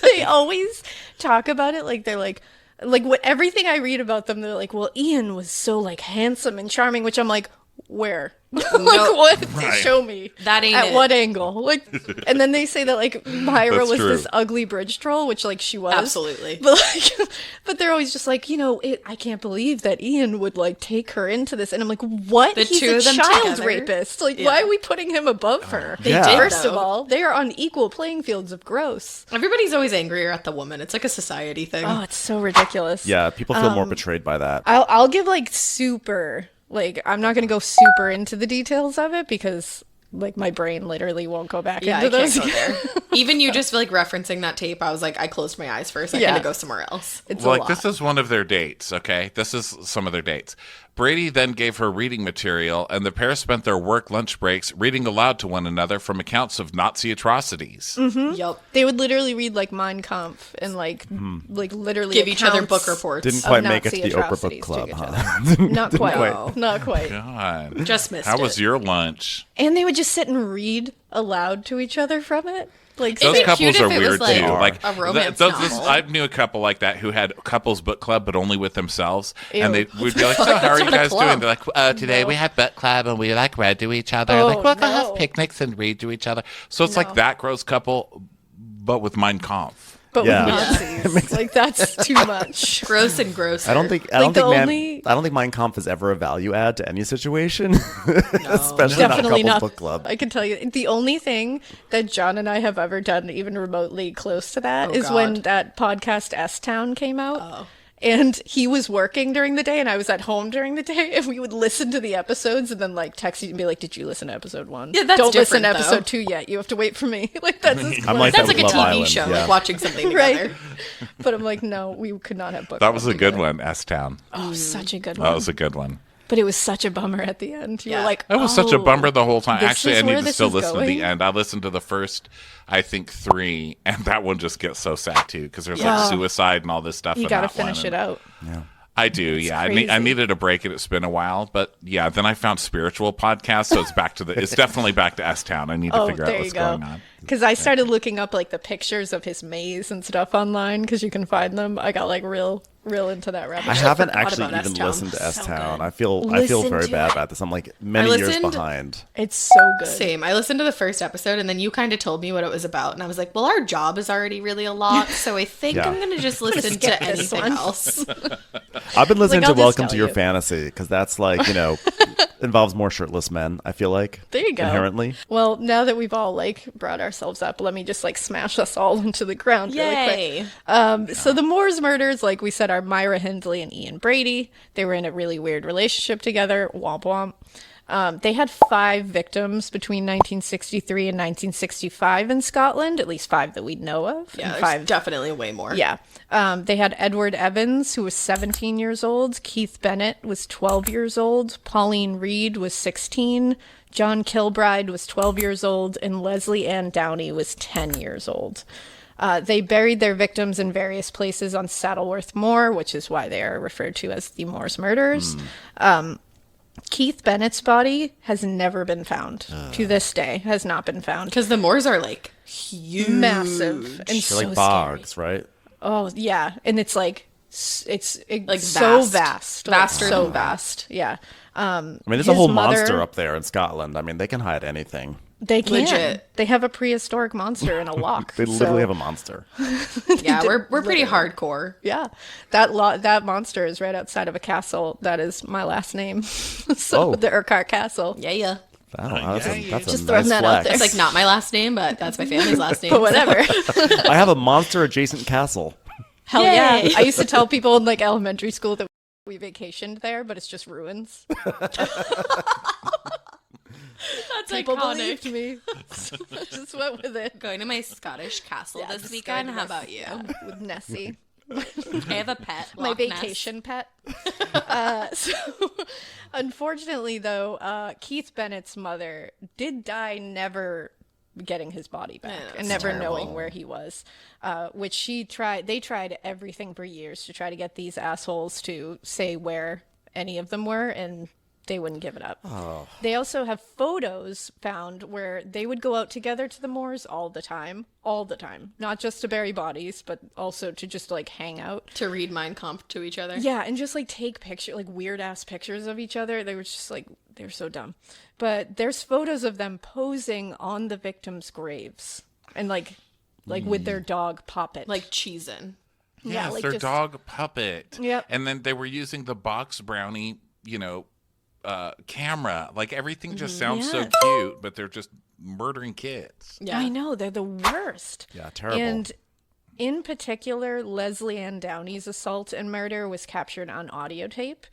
They always talk about it like they're like what everything I read about them, they're like, well, Ian was so like handsome and charming, which I'm like, where? Like, what? Right. Show me. That ain't At it. what angle? Like, and then they say that like Myra That's was true. this ugly bridge troll, which like she was. Absolutely. But like, but they're always just like, I can't believe that Ian would like take her into this. And I'm like, what? The He's two a of them child together? rapist. Like, Yeah. why are we putting him above her? They Yeah. did, First of though. all, they are on equal playing fields of gross. Everybody's always angrier at the woman. It's like a society thing. Oh, it's so ridiculous. Yeah, people feel more betrayed by that. I'll give like super, like, I'm not going to go super into the details of it because like my brain literally won't go back Yeah, into I can't those. go there. Even you just like referencing that tape, I was like, I closed my eyes for a second Yeah. to go somewhere else. It's Well, a like lot. this is one of their dates, okay? This is some of their dates. Brady then gave her reading material, and the pair spent their work lunch breaks reading aloud to one another from accounts of Nazi atrocities. Yep. They would literally read like Mein Kampf and like literally Give each other accounts book reports. Didn't of quite make it Nazi to the Oprah Book atrocities to Club, each huh? other. Not quite. quite. Not quite. God. Just missed How it. was your lunch? And they would just sit and read aloud to each other from it. Like Those it couples cute are if it was, weird like, too. Like a romance novel? I knew a couple like that who had couples book club, but only with themselves. And Ew. they would be like, "So how are you not a guys doing?" club. They're like, "Today we had book club and we like read to each other. Oh, like we'll go no. have picnics and read to each other." So it's No. like that gross couple, but with Mein Kampf. but Yeah. with Nazis. Like that's too much. Gross and gross. I don't think Like, the only- Mein Kampf is ever a value add to any situation, especially Definitely not not. a couples book club. I can tell you, the only thing that John and I have ever done, even remotely close to that, is when God. that podcast S Town came out. And he was working during the day, and I was at home during the day, and we would listen to the episodes, and then like text you and be like, "Did you listen to episode 1? Yeah, that's Don't listen to different, though. episode 2 yet. You have to wait for me." Like that's as I'm like That's that like a with TV Love Island, show, yeah. like watching something right. together. But I'm like, no, we could not have booked. That was a good one, S Town. Oh, such a good That one. was a good one. But it was such a bummer at the end. You were like, It was such a bummer the whole time. this Actually, is I where need to this still is listen to the going? end. I listened to the first, I think, 3, and that one just gets so sad too because there's like suicide and all this stuff. You got to finish it out. Yeah. I do, yeah. I crazy. needed a break, and it's been a while, but yeah. Then I found spiritual podcasts, so it's back to it's definitely back to S Town. I need to figure out what's going on. Because I started looking up like the pictures of his maze and stuff online because you can find them. I got like real into that rabbit I hole. haven't forgot actually about even S-Town. listened to So S-Town. good. I feel Listen very to bad it. about this. I'm like many years listened- behind. It's so good. Same. I listened to the first episode and then you kind of told me what it was about. And I was like, well, our job is already really a lot. So I think Yeah. I'm going to just listen skip to this anything one. else. I've been listening I'll to just Welcome tell to Your you. Fantasy because that's like, involves more shirtless men, I feel like. There you go. Inherently. Well, now that we've all like brought ourselves up, let me just like smash us all into the ground really Yay. quick. So the Moores murders, like we said, are Myra Hindley and Ian Brady. They were in a really weird relationship together. Womp womp. They had 5 victims between 1963 and 1965 in Scotland, at least 5 that we know of. Yeah, and there's 5 definitely way more. Yeah. They had Edward Evans, who was 17 years old. Keith Bennett was 12 years old. Pauline Reed was 16. John Kilbride was 12 years old. And Leslie Ann Downey was 10 years old. They buried their victims in various places on Saddleworth Moor, which is why they are referred to as the Moores murders. Keith Bennett's body has never been found. To this day, has not been found. Because the Moors are like huge. Massive. And They're so like scary. bogs, right? Oh yeah, and it's like Like so vast. vast, Vaster so than vast. Yeah. I mean, there's His a whole mother- monster up there in Scotland. I mean, they can hide anything. They can. Legit. They have a prehistoric monster in a lock. They literally have a monster. Yeah, we're pretty hardcore. Yeah, that monster is right outside of a castle that is my last name. So Oh. the Urquhart Castle. Yeah. Oh, that's a Just throwing nice that out flex. there. It's like not my last name, but that's my family's last name. But whatever. I have a monster-adjacent castle. Hell Yay. yeah! I used to tell people in like elementary school that we vacationed there, but it's just ruins. That's People iconic. believed me. Just went with it. Going to my Scottish castle Yeah, this just weekend. going How to about you? With Nessie. I have a pet. My Loch Ness. vacation pet. So, unfortunately, though, Keith Bennett's mother did die never getting his body back and never knowing where he was, which they tried everything for years to try to get these assholes to say where any of them were, and they wouldn't give it up. They also have photos found where they would go out together to the moors all the time, not just to bury bodies, but also to just like hang out. To read Mein Kampf to each other. Yeah, and just like take like weird ass pictures of each other. They were just like, they were so dumb. But there's photos of them posing on the victims' graves and like with their dog Poppet. Like cheesin'. Yeah, like their just- dog Puppet. Yep. And then they were using the box brownie, camera. Like everything just sounds so Yes. cute, but they're just murdering kids. Yeah. I know, they're the worst. Yeah, terrible. And in particular, Leslie Ann Downey's assault and murder was captured on audio tape.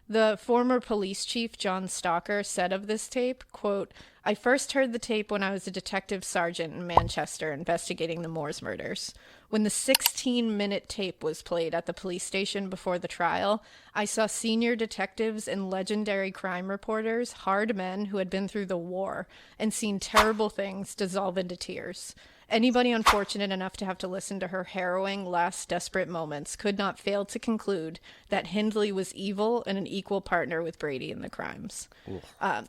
The former police chief, John Stalker, said of this tape, quote, "I first heard the tape when I was a detective sergeant in Manchester investigating the Moores murders. When the 16-minute tape was played at the police station before the trial, I saw senior detectives and legendary crime reporters, hard men who had been through the war and seen terrible things, dissolve into tears. Anybody unfortunate enough to have to listen to her harrowing last desperate moments could not fail to conclude that Hindley was evil and an equal partner with Brady in the crimes."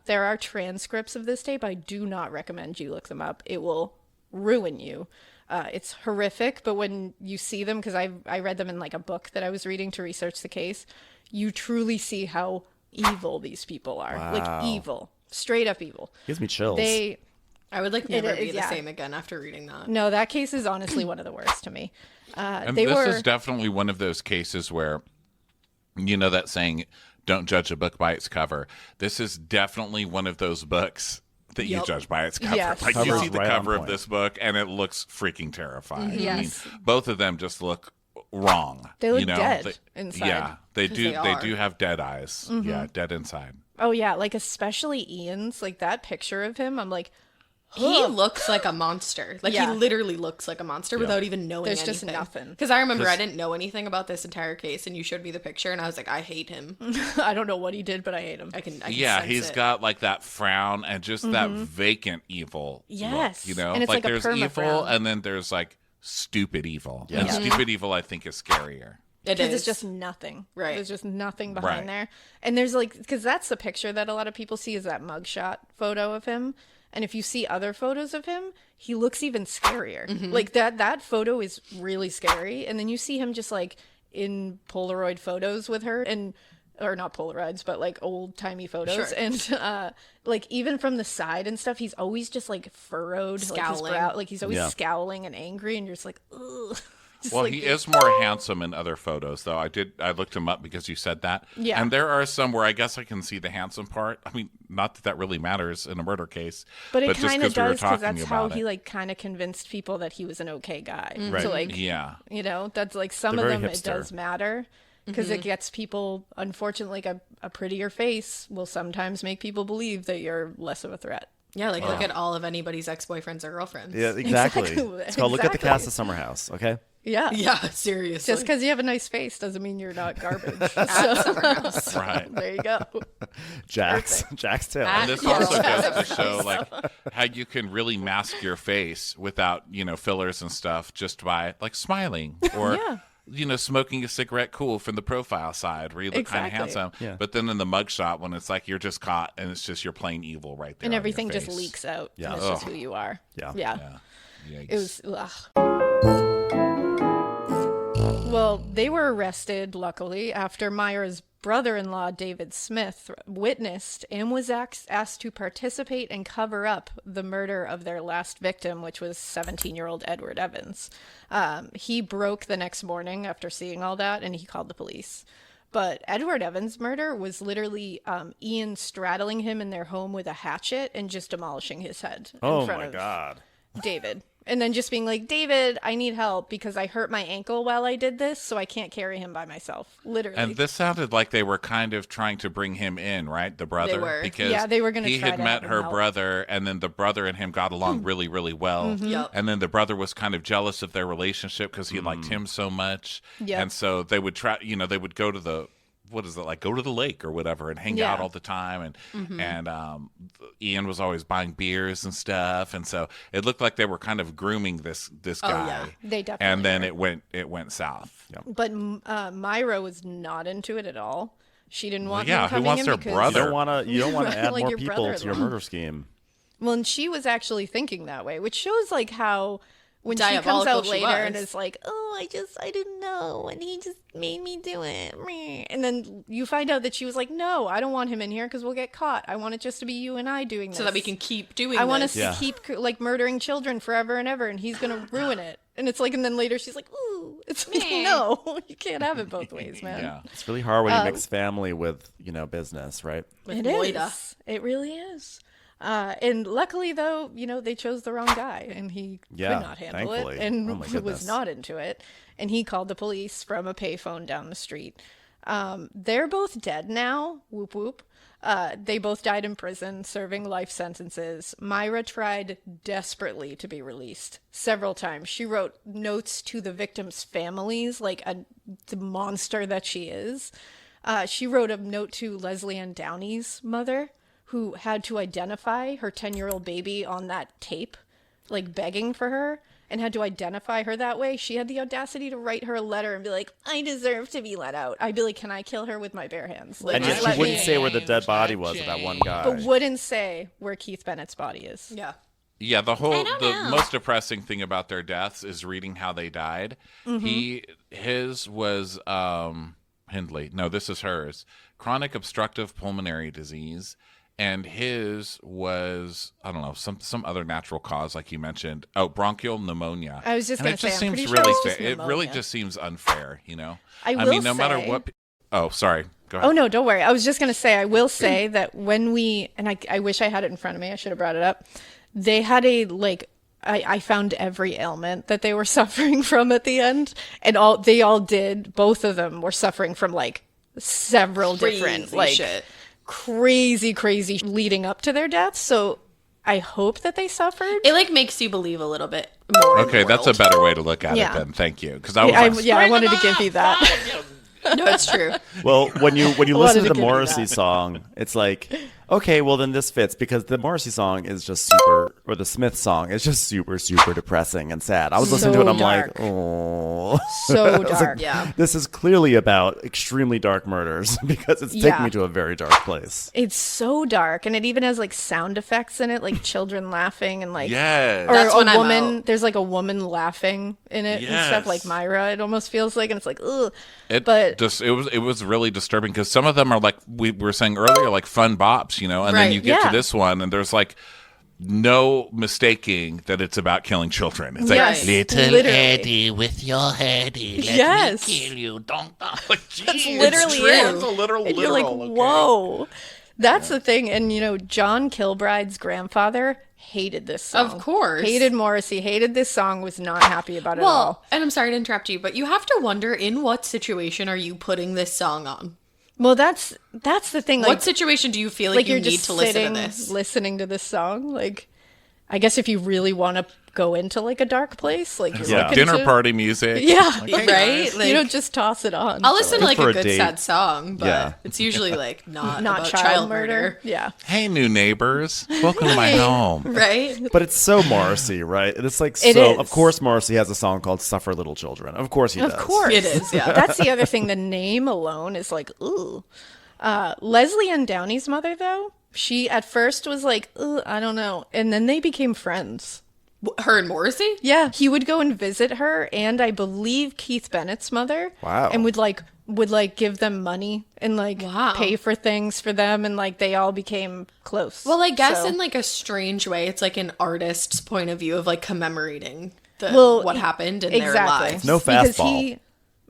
There are transcripts of this tape. I do not recommend you look them up. It will ruin you. It's horrific, but when you see them, because I read them in like a book that I was reading to research the case, you truly see how evil these people are. Wow. Like evil. Straight up evil. Gives me chills. I would like never be the yeah. same again after reading that. No, that case is honestly one of the worst to me. And They this were is definitely one of those cases where, that saying, don't judge a book by its cover. This is definitely one of those books that you judge by its cover. Yes. Like you Cover's see the right on cover of point. this book and it looks freaking terrifying. Yes. I mean, both of them just look wrong. They look dead inside. Yeah, they do. they are. Do have dead eyes. Mm-hmm. Yeah, dead inside. Oh yeah, like especially Ian's, like that picture of him, I'm like, He looks like a monster. Like, Yeah. he literally looks like a monster without even knowing There's anything. just nothing. Because I remember I didn't know anything about this entire case, and you showed me the picture, and I was like, I hate him. I don't know what he did, but I hate him. I can Yeah, sense he's it. got like that frown and just that vacant evil. Yes. Look, you know, And it's like a there's perma evil frown. and then there's like stupid evil. And stupid evil, I think, is scarier. It Because is. it's just nothing. Right. There's just nothing behind Right. there. And there's like, because that's the picture that a lot of people see is that mugshot photo of him. And if you see other photos of him, he looks even scarier. Like that photo is really scary. And then you see him just like in Polaroid photos with her or not Polaroids, but like old timey photos. Sure. And like even from the side and stuff, he's always just like furrowed, like his Scowling. brow, like he's always Yeah. scowling and angry. And you're just like, ugh. Just Well, like he this- is more handsome in other photos, though. I looked him up because you said that. Yeah. And there are some where I guess I can see the handsome part. I mean, not that really matters in a murder case. But it just kind of 'cause we were does because talking that's how about he it. like kind of convinced people that he was an okay guy. Right. So like, Yeah. you know, that's like some They're of very them hipster. it does matter because it gets people. Unfortunately, like a prettier face will sometimes make people believe that you're less of a threat. Yeah, like, look at all of anybody's ex-boyfriends or girlfriends. Yeah, exactly. Exactly. It's called Look at the Exactly. Cast of Summer House, okay? Yeah. Yeah, seriously. Just because you have a nice face doesn't mean you're not garbage. Right. There you go. Jack's tale. And this also goes to show like how you can really mask your face without, fillers and stuff just by like smiling or smoking a cigarette cool from the profile side where you look kind of Exactly. handsome. Yeah. But then in the mugshot when it's like you're just caught and it's just you're plain evil right there. And on your everything just face. leaks out. Yeah. And it's just who you are. Yeah. Yeah. Yikes. It was. Ugh. Well, they were arrested, luckily, after Myra's brother-in-law, David Smith, witnessed and was asked to participate and cover up the murder of their last victim, which was 17-year-old Edward Evans. He broke the next morning after seeing all that, and he called the police. But Edward Evans' murder was literally Ian straddling him in their home with a hatchet and just demolishing his head in front of God. David. And then just being like, David, I need help because I hurt my ankle while I did this, so I can't carry him by myself. Literally. And this sounded like they were kind of trying to bring him in, right? The brother. They were. Because Yeah, they were gonna he try had to met have him her help. brother, and then the brother and him got along really, really well. Yep. And then the brother was kind of jealous of their relationship because he liked him so much. Yep. And so they would try, they would go to the, what is it, like go to the lake or whatever and hang Yeah. out all the time. And Ian was always buying beers and stuff. And so it looked like they were kind of grooming this guy. yeah. They definitely And then were. it went south. Yeah. But Myra was not into it at all. She didn't want yeah, him who coming wants in their because brother? You don't want to add Like more your people to your brother-in-law. murder scheme. Well, and she was actually thinking that way, which shows like how when she comes Diabolical out she later and was. is like, "Oh, I didn't know, and he just made me do it," meh. And then you find out that she was like, "No, I don't want him in here because we'll get caught. I want it just to be you and I doing this, so that we can keep doing I want us this. to keep like murdering children forever and ever, and he's gonna ruin it." And it's like, and then later she's like, "Ooh, it's like, no, you can't have it both ways, man." Yeah. It's really hard when you mix family with, business, right? With It Moida. is. It really is. And luckily, though, they chose the wrong guy, and he Yeah, could not handle thankfully. it, and Oh my was goodness. not into it. And he called the police from a payphone down the street. They're both dead now. Whoop whoop. They both died in prison, serving life sentences. Myra tried desperately to be released several times. She wrote notes to the victims' families, like the monster that she is. She wrote a note to Leslie Ann Downey's mother, who had to identify her 10-year-old baby on that tape, like begging for her, and had to identify her that way. She had the audacity to write her a letter and be like, "I deserve to be let out." I'd be like, "Can I kill her with my bare hands?" Like, And yet just she let wouldn't me- say where the dead body was of that one guy. but wouldn't say where Keith Bennett's body is. Yeah. Yeah, the most depressing thing about their deaths is reading how they died. His was Hindley. No, this is hers. Chronic obstructive pulmonary disease. And his was, I don't know, some other natural cause, like you mentioned. Oh, bronchial pneumonia. I was just And gonna it just say, I'm seems pretty sure really it's just It really pneumonia. just seems unfair, I mean, will no matter say- what. Oh, sorry. Go ahead. Oh, no, don't worry. I was just going to say, I will say that when I wish I had it in front of me. I should have brought it up. They had I found every ailment that they were suffering from at the end. And both of them were suffering from several different, Crazy shit. crazy leading up to their deaths. So I hope that they suffered. It like makes you believe a little bit more. Okay, that's a better way to look at Yeah. it then. Thank you. Because I wanted to give you that. No, it's true. Well, when you wanted listen to to the give you Morrissey that. song, it's like, okay, well then this fits because the Morrissey song is just super, or the Smith song is just super, super depressing and sad. I was listening to it, I'm dark. like, oh, So dark. Yeah. this is clearly about extremely dark murders because it's taking Yeah. me to a very dark place. It's so dark, and it even has like sound effects in it, like children laughing and like Yes. or That's when a I'm woman. out. There's like a woman laughing in it and stuff, Yes. like Myra. It almost feels like, and it's like ugh. It But just it was really disturbing because some of them are like we were saying earlier, like fun bops, you know, and then Right. you get Yeah. to this one and there's like no mistaking that it's about killing children. It's Yes. like little Literally. Eddie with your heady, let Yes. me kill you. Don't. That's literally it. It's a literal. And you're like, okay. whoa. That's the thing. And, you know, John Kilbride's grandfather hated this song. Of course. Hated Morrissey, hated this song, was not happy about it at Well, all. and I'm sorry to interrupt you, but you have to wonder, in what situation are you putting this song on? Well, that's the thing. Like, What situation do you feel like you you're need just to listen sitting, to this? listening to this song. Like, I guess if you really want to go into like a dark place, like you're Yeah. looking Dinner to- party music. Yeah, Like, hey, Right? guys. Like, you don't just toss it on. I'll listen to like for a a good date. sad song, but Yeah. it's usually like not not about child murder. Yeah. Hey, new neighbors. Welcome to my home. right? But it's so Morrissey, right? It's like It so. is. Of course, Morrissey has a song called "Suffer Little Children." Of course, he does. Of course. It is, yeah. That's the other thing. The name alone is like, ooh. Leslie Ann Downey's mother, though, she at first was like, ooh, I don't know. And then they became friends. Her and Morrissey? Yeah. He would go and visit her, and I believe Keith Bennett's mother. Wow. And would give them money and like Wow. pay for things for them, and like they all became close. Well, I guess So- in like a strange way, it's like an artist's point of view of like commemorating what happened in their lives. No Because fastball.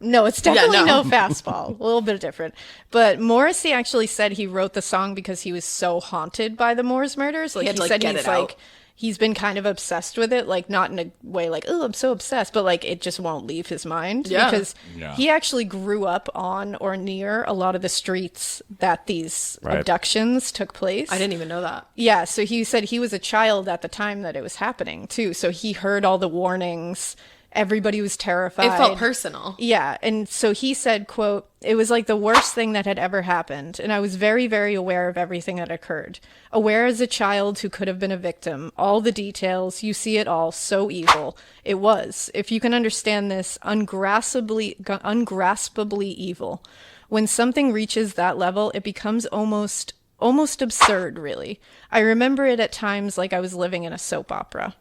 No, it's definitely no. no fastball. A little bit different. But Morrissey actually said he wrote the song because he was so haunted by the Moors murders. Like had he to, like, said get he's it out. like he's been kind of obsessed with it, like not in a way like, oh, I'm so obsessed, but like it just won't leave his mind. Yeah. Because Yeah. he actually grew up on or near a lot of the streets that these Right. abductions took place. I didn't even know that. Yeah, so he said he was a child at the time that it was happening too. So he heard all the warnings. Everybody was terrified. It felt personal. Yeah, and so he said, quote, "It was like the worst thing that had ever happened, and I was very, very aware of everything that occurred. Aware as a child who could have been a victim. All the details, you see it all, so evil. It was, if you can understand this, ungraspably evil. When something reaches that level, it becomes almost absurd, really. I remember it at times like I was living in a soap opera."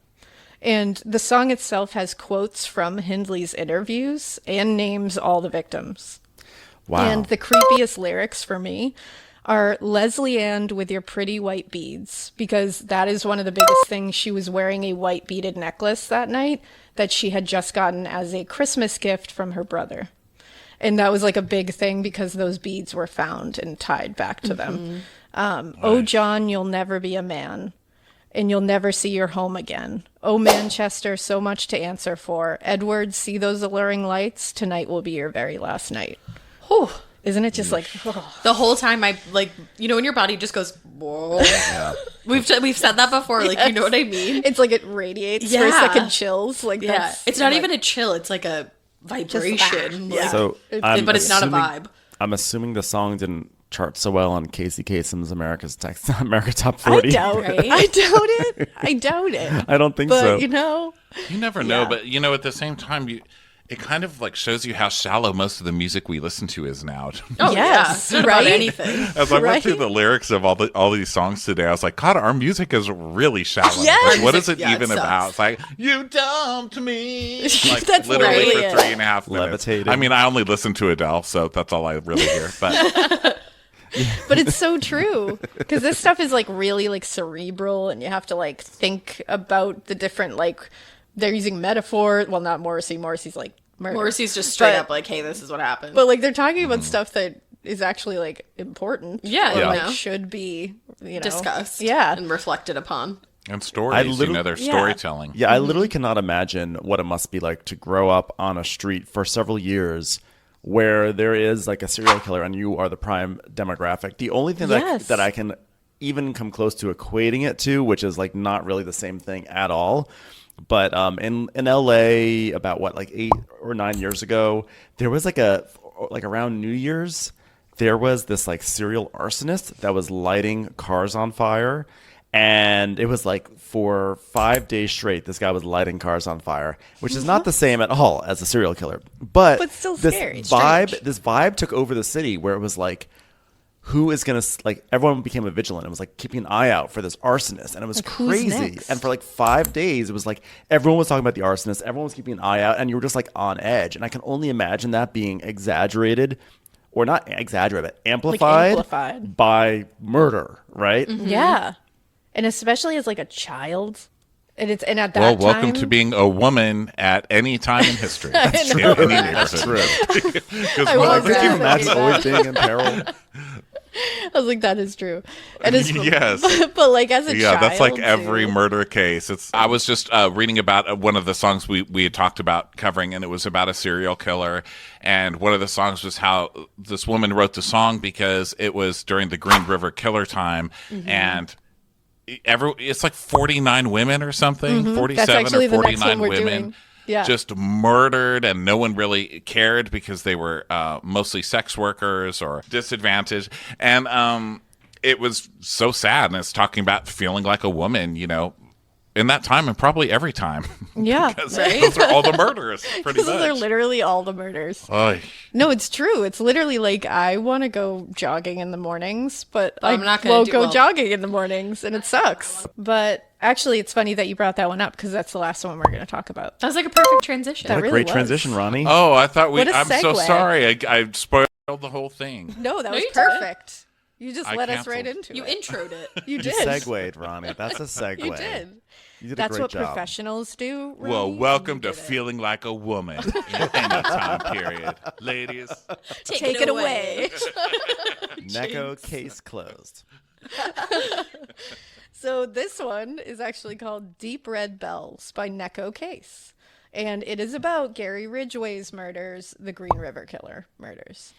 And the song itself has quotes from Hindley's interviews and names all the victims. Wow. And the creepiest lyrics for me are Leslie Ann with your pretty white beads, because that is one of the biggest things. She was wearing a white beaded necklace that night that she had just gotten as a Christmas gift from her brother. And that was like a big thing because those beads were found and tied back to them. Oh, John, you'll never be a man. And you'll never see your home again. Oh, Manchester, so much to answer for. Edward, see those alluring lights? Tonight will be your very last night. Whew. Isn't it just like, The whole time I like, you know, when your body just goes, whoa. Yeah. We've said that before. Like, you know what I mean? it's like it radiates for a Yeah. second chills. Like, Yeah. that's, It's not like, even a chill. It's like a vibration. yeah. So, but it's not a vibe. I'm assuming the song didn't chart so well on Casey Kasem's America Top I 40. doubt Right? I doubt it. I doubt it. I don't think But, so. you know, You never know, Yeah. but you know, at the same time, it kind of like shows you how shallow most of the music we listen to is now. Oh, Yes, yeah. It's not about right? anything. As I went Right? through the lyrics of all these songs today, I was like, God, our music is really shallow. Yes! Like, what is it Yeah, it even sucks. about? It's like, you dumped me. Like, That's literally really for it. 3.5 minutes. Levitating. I mean, I only listen to Adele, so that's all I really hear. But but it's so true because this stuff is like really like cerebral, and you have to like think about the different like they're using metaphor. Well, not Morrissey. Morrissey's like murder. Morrissey's just straight But- up like, hey, this is what happened. But like they're talking about stuff that is actually like important. Yeah, or, yeah. like should be discussed. Yeah, And reflected upon. and stories, they're Yeah. storytelling. Yeah, I literally cannot imagine what it must be like to grow up on a street for several years where there is like a serial killer and you are the prime demographic. The only thing Yes. that I can even come close to equating it to, which is like not really the same thing at all. But in LA, about like 8 or 9 years ago, there was like around New Year's, there was this like serial arsonist that was lighting cars on fire. And it was like for 5 days straight, this guy was lighting cars on fire, which is not the same at all as a serial killer. But still this scary. this vibe took over the city where it was like, who is going to, like, everyone became a vigilant. It was like keeping an eye out for this arsonist. And it was like, who's crazy. next? And for like 5 days, it was like everyone was talking about the arsonist. Everyone was keeping an eye out. And you were just like on edge. And I can only imagine that being exaggerated, or not exaggerated, but amplified by murder, right? Mm-hmm. Yeah. And especially as like a child. And at that time. Well, welcome to being a woman at any time in history. That's true. That's true. Could you imagine always being in peril? I was like, that is true. And it's, yes. But like as a child. Yeah, that's like every too. murder case. I was just reading about one of the songs we had talked about covering, and it was about a serial killer. And one of the songs was how this woman wrote the song because it was during the Green River Killer time. Mm-hmm. And it's like 49 women or something, Mm-hmm. 47 or 49 women. Yeah. Just murdered, and no one really cared because they were mostly sex workers or disadvantaged. And it was so sad. And it's talking about feeling like a woman, in that time and probably every time. Yeah. Because those are all the murders, pretty much. Those are literally all the murders. Oy. No, it's true. It's literally like, I want to go jogging in the mornings, but I'm not gonna won't go jogging in the mornings, and it sucks. But actually, it's funny that you brought that one up, because that's the last one we're going to talk about. That was like a perfect transition. That What a really great was. transition, Ronnie. Oh, I thought What a I'm so segue. sorry. I spoiled the whole thing. No, that was you didn't. perfect. You just I led us right canceled. into You it. introed it. You You did. segued, Ronnie. That's a segue. You did. You did a That's great what job. professionals do. Well, Ronnie, welcome and to you did it. feeling like a woman in any time period. Ladies. Take it away. Neko case closed. So this one is actually called Deep Red Bells by Neko Case. And it is about Gary Ridgway's murders, the Green River Killer murders.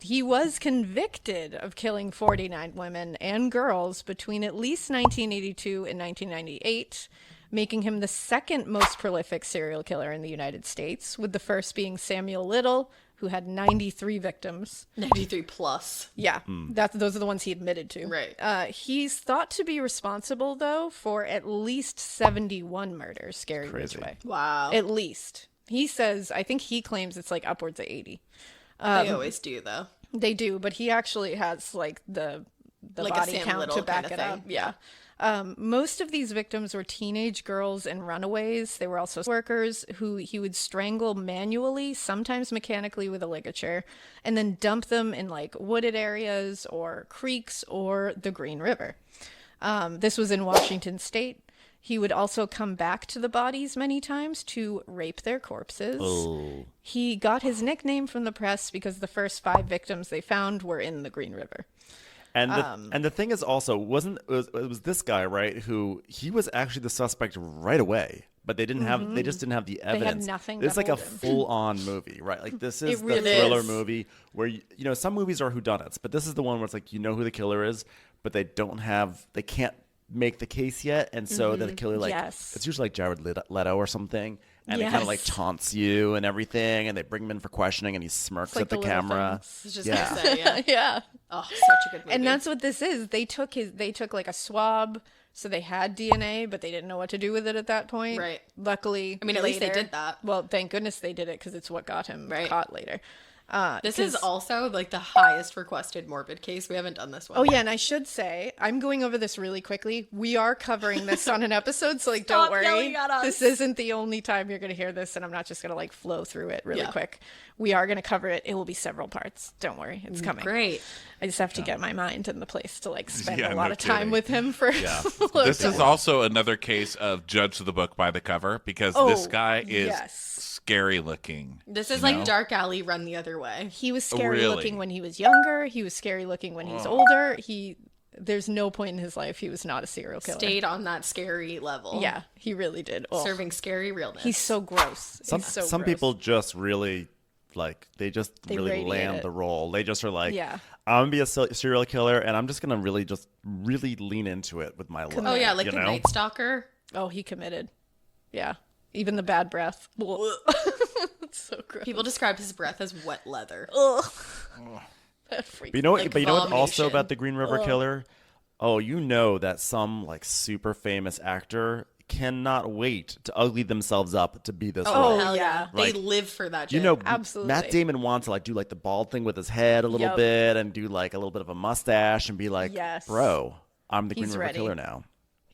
He was convicted of killing 49 women and girls between at least 1982 and 1998, making him the second most prolific serial killer in the United States, with the first being Samuel Little, who had 93 victims. 93 plus. Yeah, those are the ones he admitted to. Right. He's thought to be responsible, though, for at least 71 murders, Gary Crazy. Ridgway. Wow. At least. He says, I think he claims it's like upwards of 80. They always do, though. They do, but he actually has like the Like a body Sam count Little to back kinda it up. thing. Yeah. Most of these victims were teenage girls and runaways. They were also workers who he would strangle manually, sometimes mechanically with a ligature, and then dump them in like wooded areas or creeks or the Green River. This was in Washington State. He would also come back to the bodies many times to rape their corpses. Oh. He got his nickname from the press because the first 5 victims they found were in the Green River. And the thing is also, it was this guy, right, who he was actually the suspect right away, but they just didn't have the evidence. nothing It's to like a hold him. full-on movie, right? Like this is It really the thriller is. movie where some movies are whodunits, but this is the one where it's like you know who the killer is, but they can't make the case yet, and so the killer Yes. it's usually like Jared Leto or something, and he kind Yes. of like taunts you and everything, and they bring him in for questioning, and he smirks like at the the little camera. things. I was just Yeah. gonna say, yeah. Yeah. Oh, such a good movie. And that's what this is. They took like a swab, so they had DNA, but they didn't know what to do with it at that point. Right. Luckily, I mean, at least they later- did that. Well, thank goodness they did it, because it's what got him caught later. This is also like the highest requested morbid case. We haven't done this one. Oh yeah, and I should say, I'm going over this really quickly. We are covering this on an episode, so like don't Stop worry. yelling at us. This isn't the only time you're going to hear this, and I'm not just going to like flow through it really Yeah. quick. We are going to cover it. It will be several parts. Don't worry, it's coming. Great. I just have to get my mind in the place to like spend Yeah, a lot no of time kidding. with him for. Yeah. a little This bit. is also another case of judge the book by the cover, because this guy is scary looking. This is like Dark Alley run the other way. He was scary Really? looking when he was younger. He was scary looking when he's older. There's no point in his life he was not a serial killer. Stayed on that scary level. Yeah, he really did. Oh. Serving scary realness. He's so gross. Some He's so some gross. people just really Like they really radiate land it. the role. They just are like, Yeah. I'm gonna be a serial killer, and I'm just gonna really lean into it with my life. Oh yeah, like you the know? Night Stalker. Oh, he committed. Yeah. Even the bad breath. It's so gross. People describe his breath as wet leather. Ugh. That freaks But you know what? Like But you know what? Also vomition. about the Green River Killer. Oh, you know that some like super famous actor cannot wait to ugly themselves up to be this Oh, role. hell yeah. Like, They live for that shit. You know, Absolutely. Matt Damon wants to like do like the bald thing with his head a little Yep. bit and do like a little bit of a mustache and be like, Yes. bro, I'm the Green He's River ready. Killer now.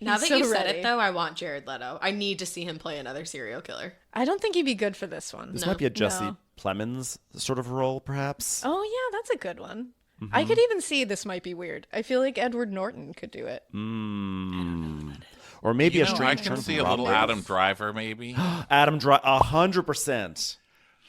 Now He's that so you said ready. it, though, I want Jared Leto. I need to see him play another serial killer. I don't think he'd be good for this one. This might be a Jesse No. Plemons sort of role, perhaps. Oh, yeah, that's a good one. Mm-hmm. I could even see this might be weird. I feel like Edward Norton could do it. Or maybe You a know, I strange can turn see from a little Robin Adam Driver maybe. Adam Driver, 100%.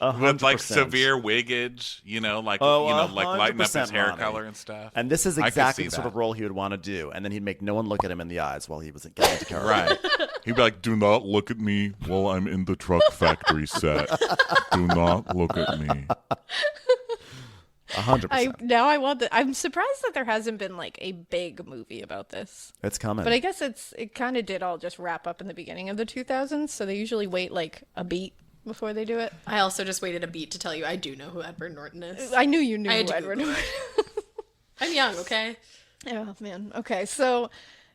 With like 100%. severe wiggage, you know, like Oh, like lighten up his 100%, hair Ronnie. color and stuff. And this is I could exactly see the sort that. of role he would want to do. And then he'd make no one look at him in the eyes while he was getting into character. Right. He'd be like, do not look at me while I'm in the truck factory set. Do not look at me. 100%. Now I want the. I'm surprised that there hasn't been like a big movie about this. It's coming. But I guess it kind of did all just wrap up in the beginning of the 2000s, so they usually wait like a beat before they do it. I also just waited a beat to tell you I do know who Edward Norton is. I knew you knew I had who to Edward Google Norton. it. I'm young, okay? Oh man. Okay, so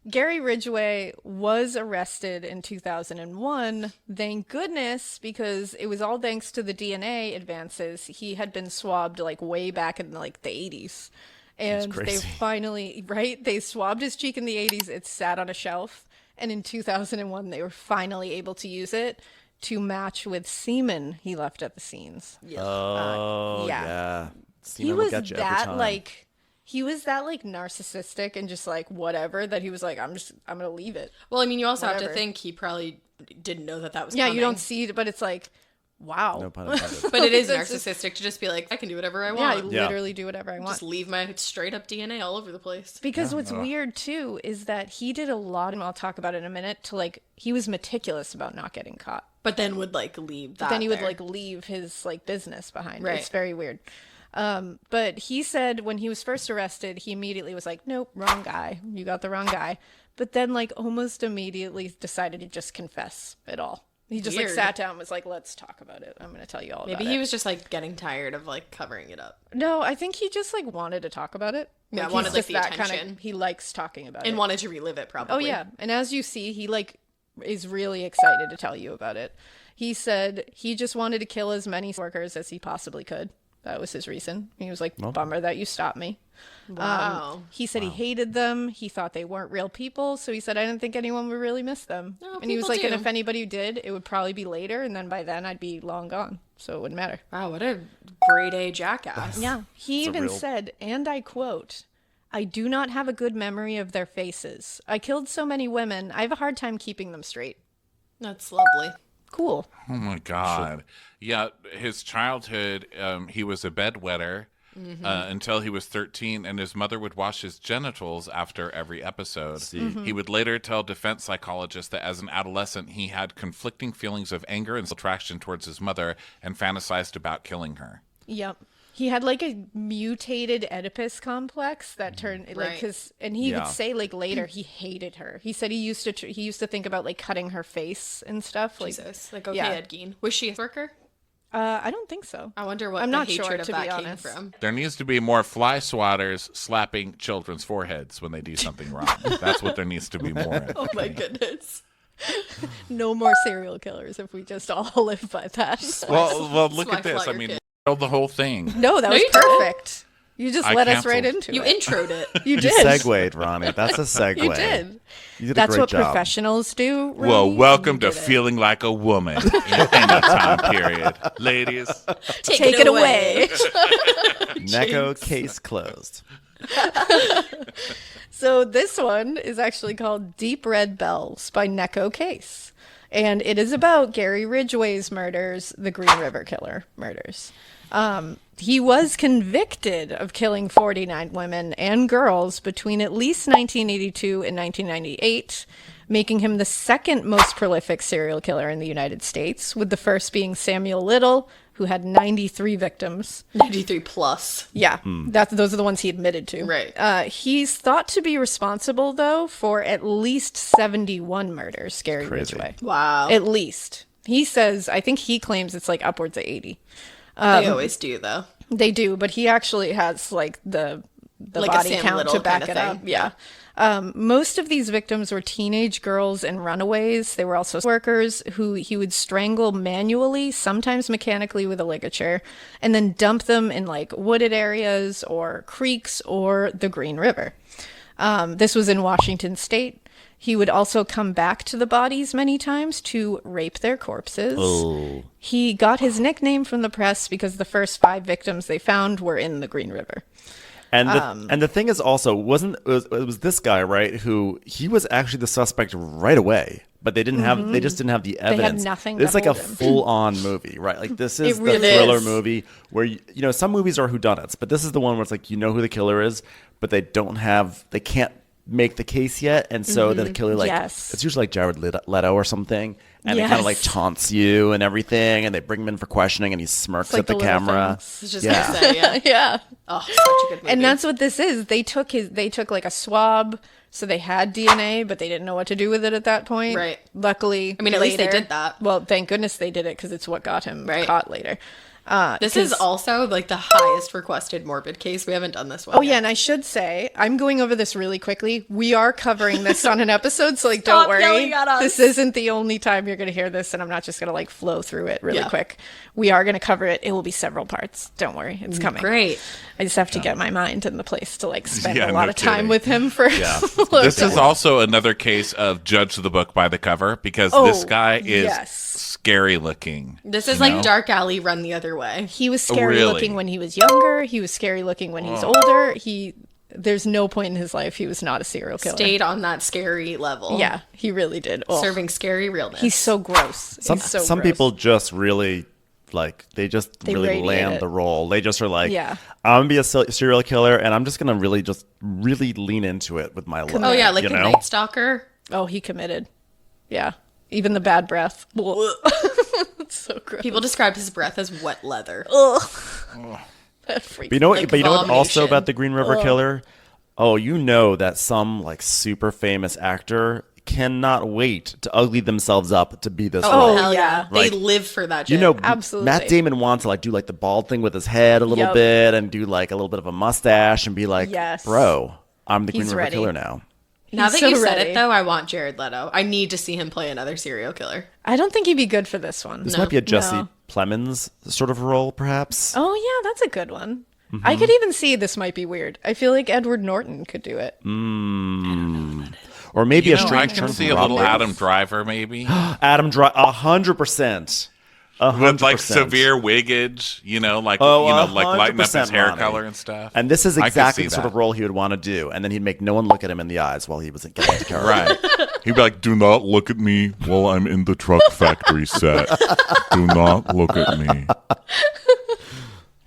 Gary Ridgway was arrested in 2001. Thank goodness, because it was all thanks to the DNA advances. He had been swabbed like way back in like the 80s. And they finally, right? They swabbed his cheek in the 80s. It sat on a shelf. And in 2001, they were finally able to use it to match with semen he left at the scenes. Oh, yeah. yeah. He Semen will was get you every that time. like he was that like narcissistic and just like whatever that he was like I'm gonna leave it. Well, I mean, you also have Whatever. to think he probably didn't know that was Yeah, coming. you don't see it, but it's like wow. No pun intended. But it is That's just- narcissistic to just be like, I can do whatever I Yeah, I want. literally do whatever I want. Just leave my straight up DNA all over the place. Because what's weird too is that he did a lot, and I'll talk about it in a minute, to like he was meticulous about not getting caught. But then would like leave that. But then he would there. like leave his like business behind. Right. It's very weird. But he said when he was first arrested, he immediately was like, nope, wrong guy. You got the wrong guy. But then like almost immediately decided to just confess it all. He just like Weird. sat down and was like, let's talk about it. I'm going to tell you all Maybe about he it. was just like getting tired of like covering it up No, I think he just like wanted to talk about it. Yeah, he's wanted, like, just the that kind attention. of, he likes talking about and it. wanted to relive it probably. Oh yeah, and as you see, he like is really excited to tell you about it. He said he just wanted to kill as many workers as he possibly could. That was his reason. He was like, bummer that you stopped me. Wow. He said he hated them. He thought they weren't real people. So he said, I didn't think anyone would really miss them. No, and he was people like, and do. if anybody did, it would probably be later. And then by then I'd be long gone. So it wouldn't matter. Wow, what a grade A jackass. Yeah. He It's a even real- said, and I quote, I do not have a good memory of their faces. I killed so many women. I have a hard time keeping them straight. That's lovely. Cool. Oh my God. Yeah, his childhood, he was a bedwetter until he was 13, and his mother would wash his genitals after every episode. He would later tell defense psychologists that as an adolescent, he had conflicting feelings of anger and attraction towards his mother and fantasized about killing her. Yep. He had like a mutated Oedipus complex that turned like Right. because, and he Yeah. would say like later he hated her. He said he used to think about like cutting her face and stuff. Like, Jesus. Like, okay, yeah. Ed Gein. Was she a worker? I don't think so. I wonder what I'm the not hatred sure, of to that be came honest. from. There needs to be more fly swatters slapping children's foreheads when they do something wrong. That's what there needs to be more of. Oh my goodness. No more serial killers if we just all live by that. Well, look Why at this. fly I your mean, kid. the whole thing. No, that was you didn't. perfect. You just I led us right canceled. into You it. introed it. You You did. segued, Ronnie. That's a segue. You did. You did a That's great what job. professionals do. Well, Ronnie. welcome You to did it. feeling like a woman in a time period. Ladies, Take it away. Neko case closed. So this one is actually called Deep Red Bells by Neko Case. And it is about Gary Ridgway's murders, the Green River Killer murders. He was convicted of killing 49 women and girls between at least 1982 and 1998, making him the second most prolific serial killer in the United States, with the first being Samuel Little, who had 93 victims. 93 plus. Yeah, those are the ones he admitted to. Right. He's thought to be responsible, though, for at least 71 murders, Gary Ridgway. Wow. At least. He says, I think he claims it's like upwards of 80. They always do, though. They do, but he actually has like the like body a Sam count Little to back kind of it up. thing. Yeah. Most of these victims were teenage girls and runaways. They were also workers who he would strangle manually, sometimes mechanically with a ligature, and then dump them in like wooded areas or creeks or the Green River. This was in Washington State. He would also come back to the bodies many times to rape their corpses. Oh. He got his nickname from the press because the first 5 victims they found were in the Green River. And the thing is also, it was this guy, right, who he was actually the suspect right away, but they just didn't have the evidence. They had nothing. It's like a hold him. full-on movie, right? Like this is It really the thriller is. movie where some movies are whodunits, but this is the one where it's like who the killer is, but they can't make the case yet, and so the killer Yes. it's usually like Jared Leto or something, and Yes. they kind of like taunts you and everything, and they bring him in for questioning, and he smirks It's like at the the little camera. things. I was just gonna say, yeah. Yeah. Oh, such a good movie. And that's what this is. They took like a swab, so they had DNA, but they didn't know what to do with it at that point. Right. Luckily, I mean, at least they later- did that. Well, thank goodness they did it because it's what got him caught later. This is also like the highest requested morbid case. We haven't done this one. Oh yeah, and I should say, I'm going over this really quickly. We are covering this on an episode, so like don't Stop worry. yelling at us. This isn't the only time you're going to hear this, and I'm not just going to like flow through it really quick. We are going to cover it. It will be several parts. Don't worry, it's coming. Great. I just have to get my mind in the place to like spend Yeah, a lot no of time kidding. with him for. This is also another case of judge the book by the cover because this guy is scary looking. This is like Dark Alley run the other way. He was scary Really? looking when he was younger. He was scary looking when he's older. There's no point in his life he was not a serial killer. Stayed on that scary level. Yeah, he really did. Oh. Serving scary realness. He's so gross. Some people just really they really radiate land it. the role. They just are like, Yeah. I'm gonna be a serial killer, and I'm just gonna really lean into it with my life. Oh yeah, like you the know? Night Stalker. Oh, he committed. Yeah. Even the bad breath. It's so gross. People describe his breath as wet leather. Ugh. That freaks But you know what? Like but you know what? Also vomition. about the Green River Killer. Oh, that some like super famous actor cannot wait to ugly themselves up to be this Oh, role. hell yeah. Like, They live for that shit. Absolutely. Matt Damon wants to like do like the bald thing with his head a little Yep. bit and do like a little bit of a mustache and be like, Yes. bro, I'm the Green He's River ready. Killer now. Now He's that so you said ready. it, though, I want Jared Leto. I need to see him play another serial killer. I don't think he'd be good for this one. This might be a Jesse No. Plemons sort of role, perhaps. Oh, yeah, that's a good one. I could even see this might be weird. I feel like Edward Norton could do it. Or maybe a I strange can turn see from a little Rob Adam Driver maybe Adam Driver, 100%. with like severe wiggage, like Oh, like lighten up his 100%, hair Ronnie. color and stuff. And this is I could exactly see the sort that. of role he would want to do. And then he'd make no one look at him in the eyes while he was getting into character. Right. He'd be like, "Do not look at me while I'm in the truck factory set. Do not look at me."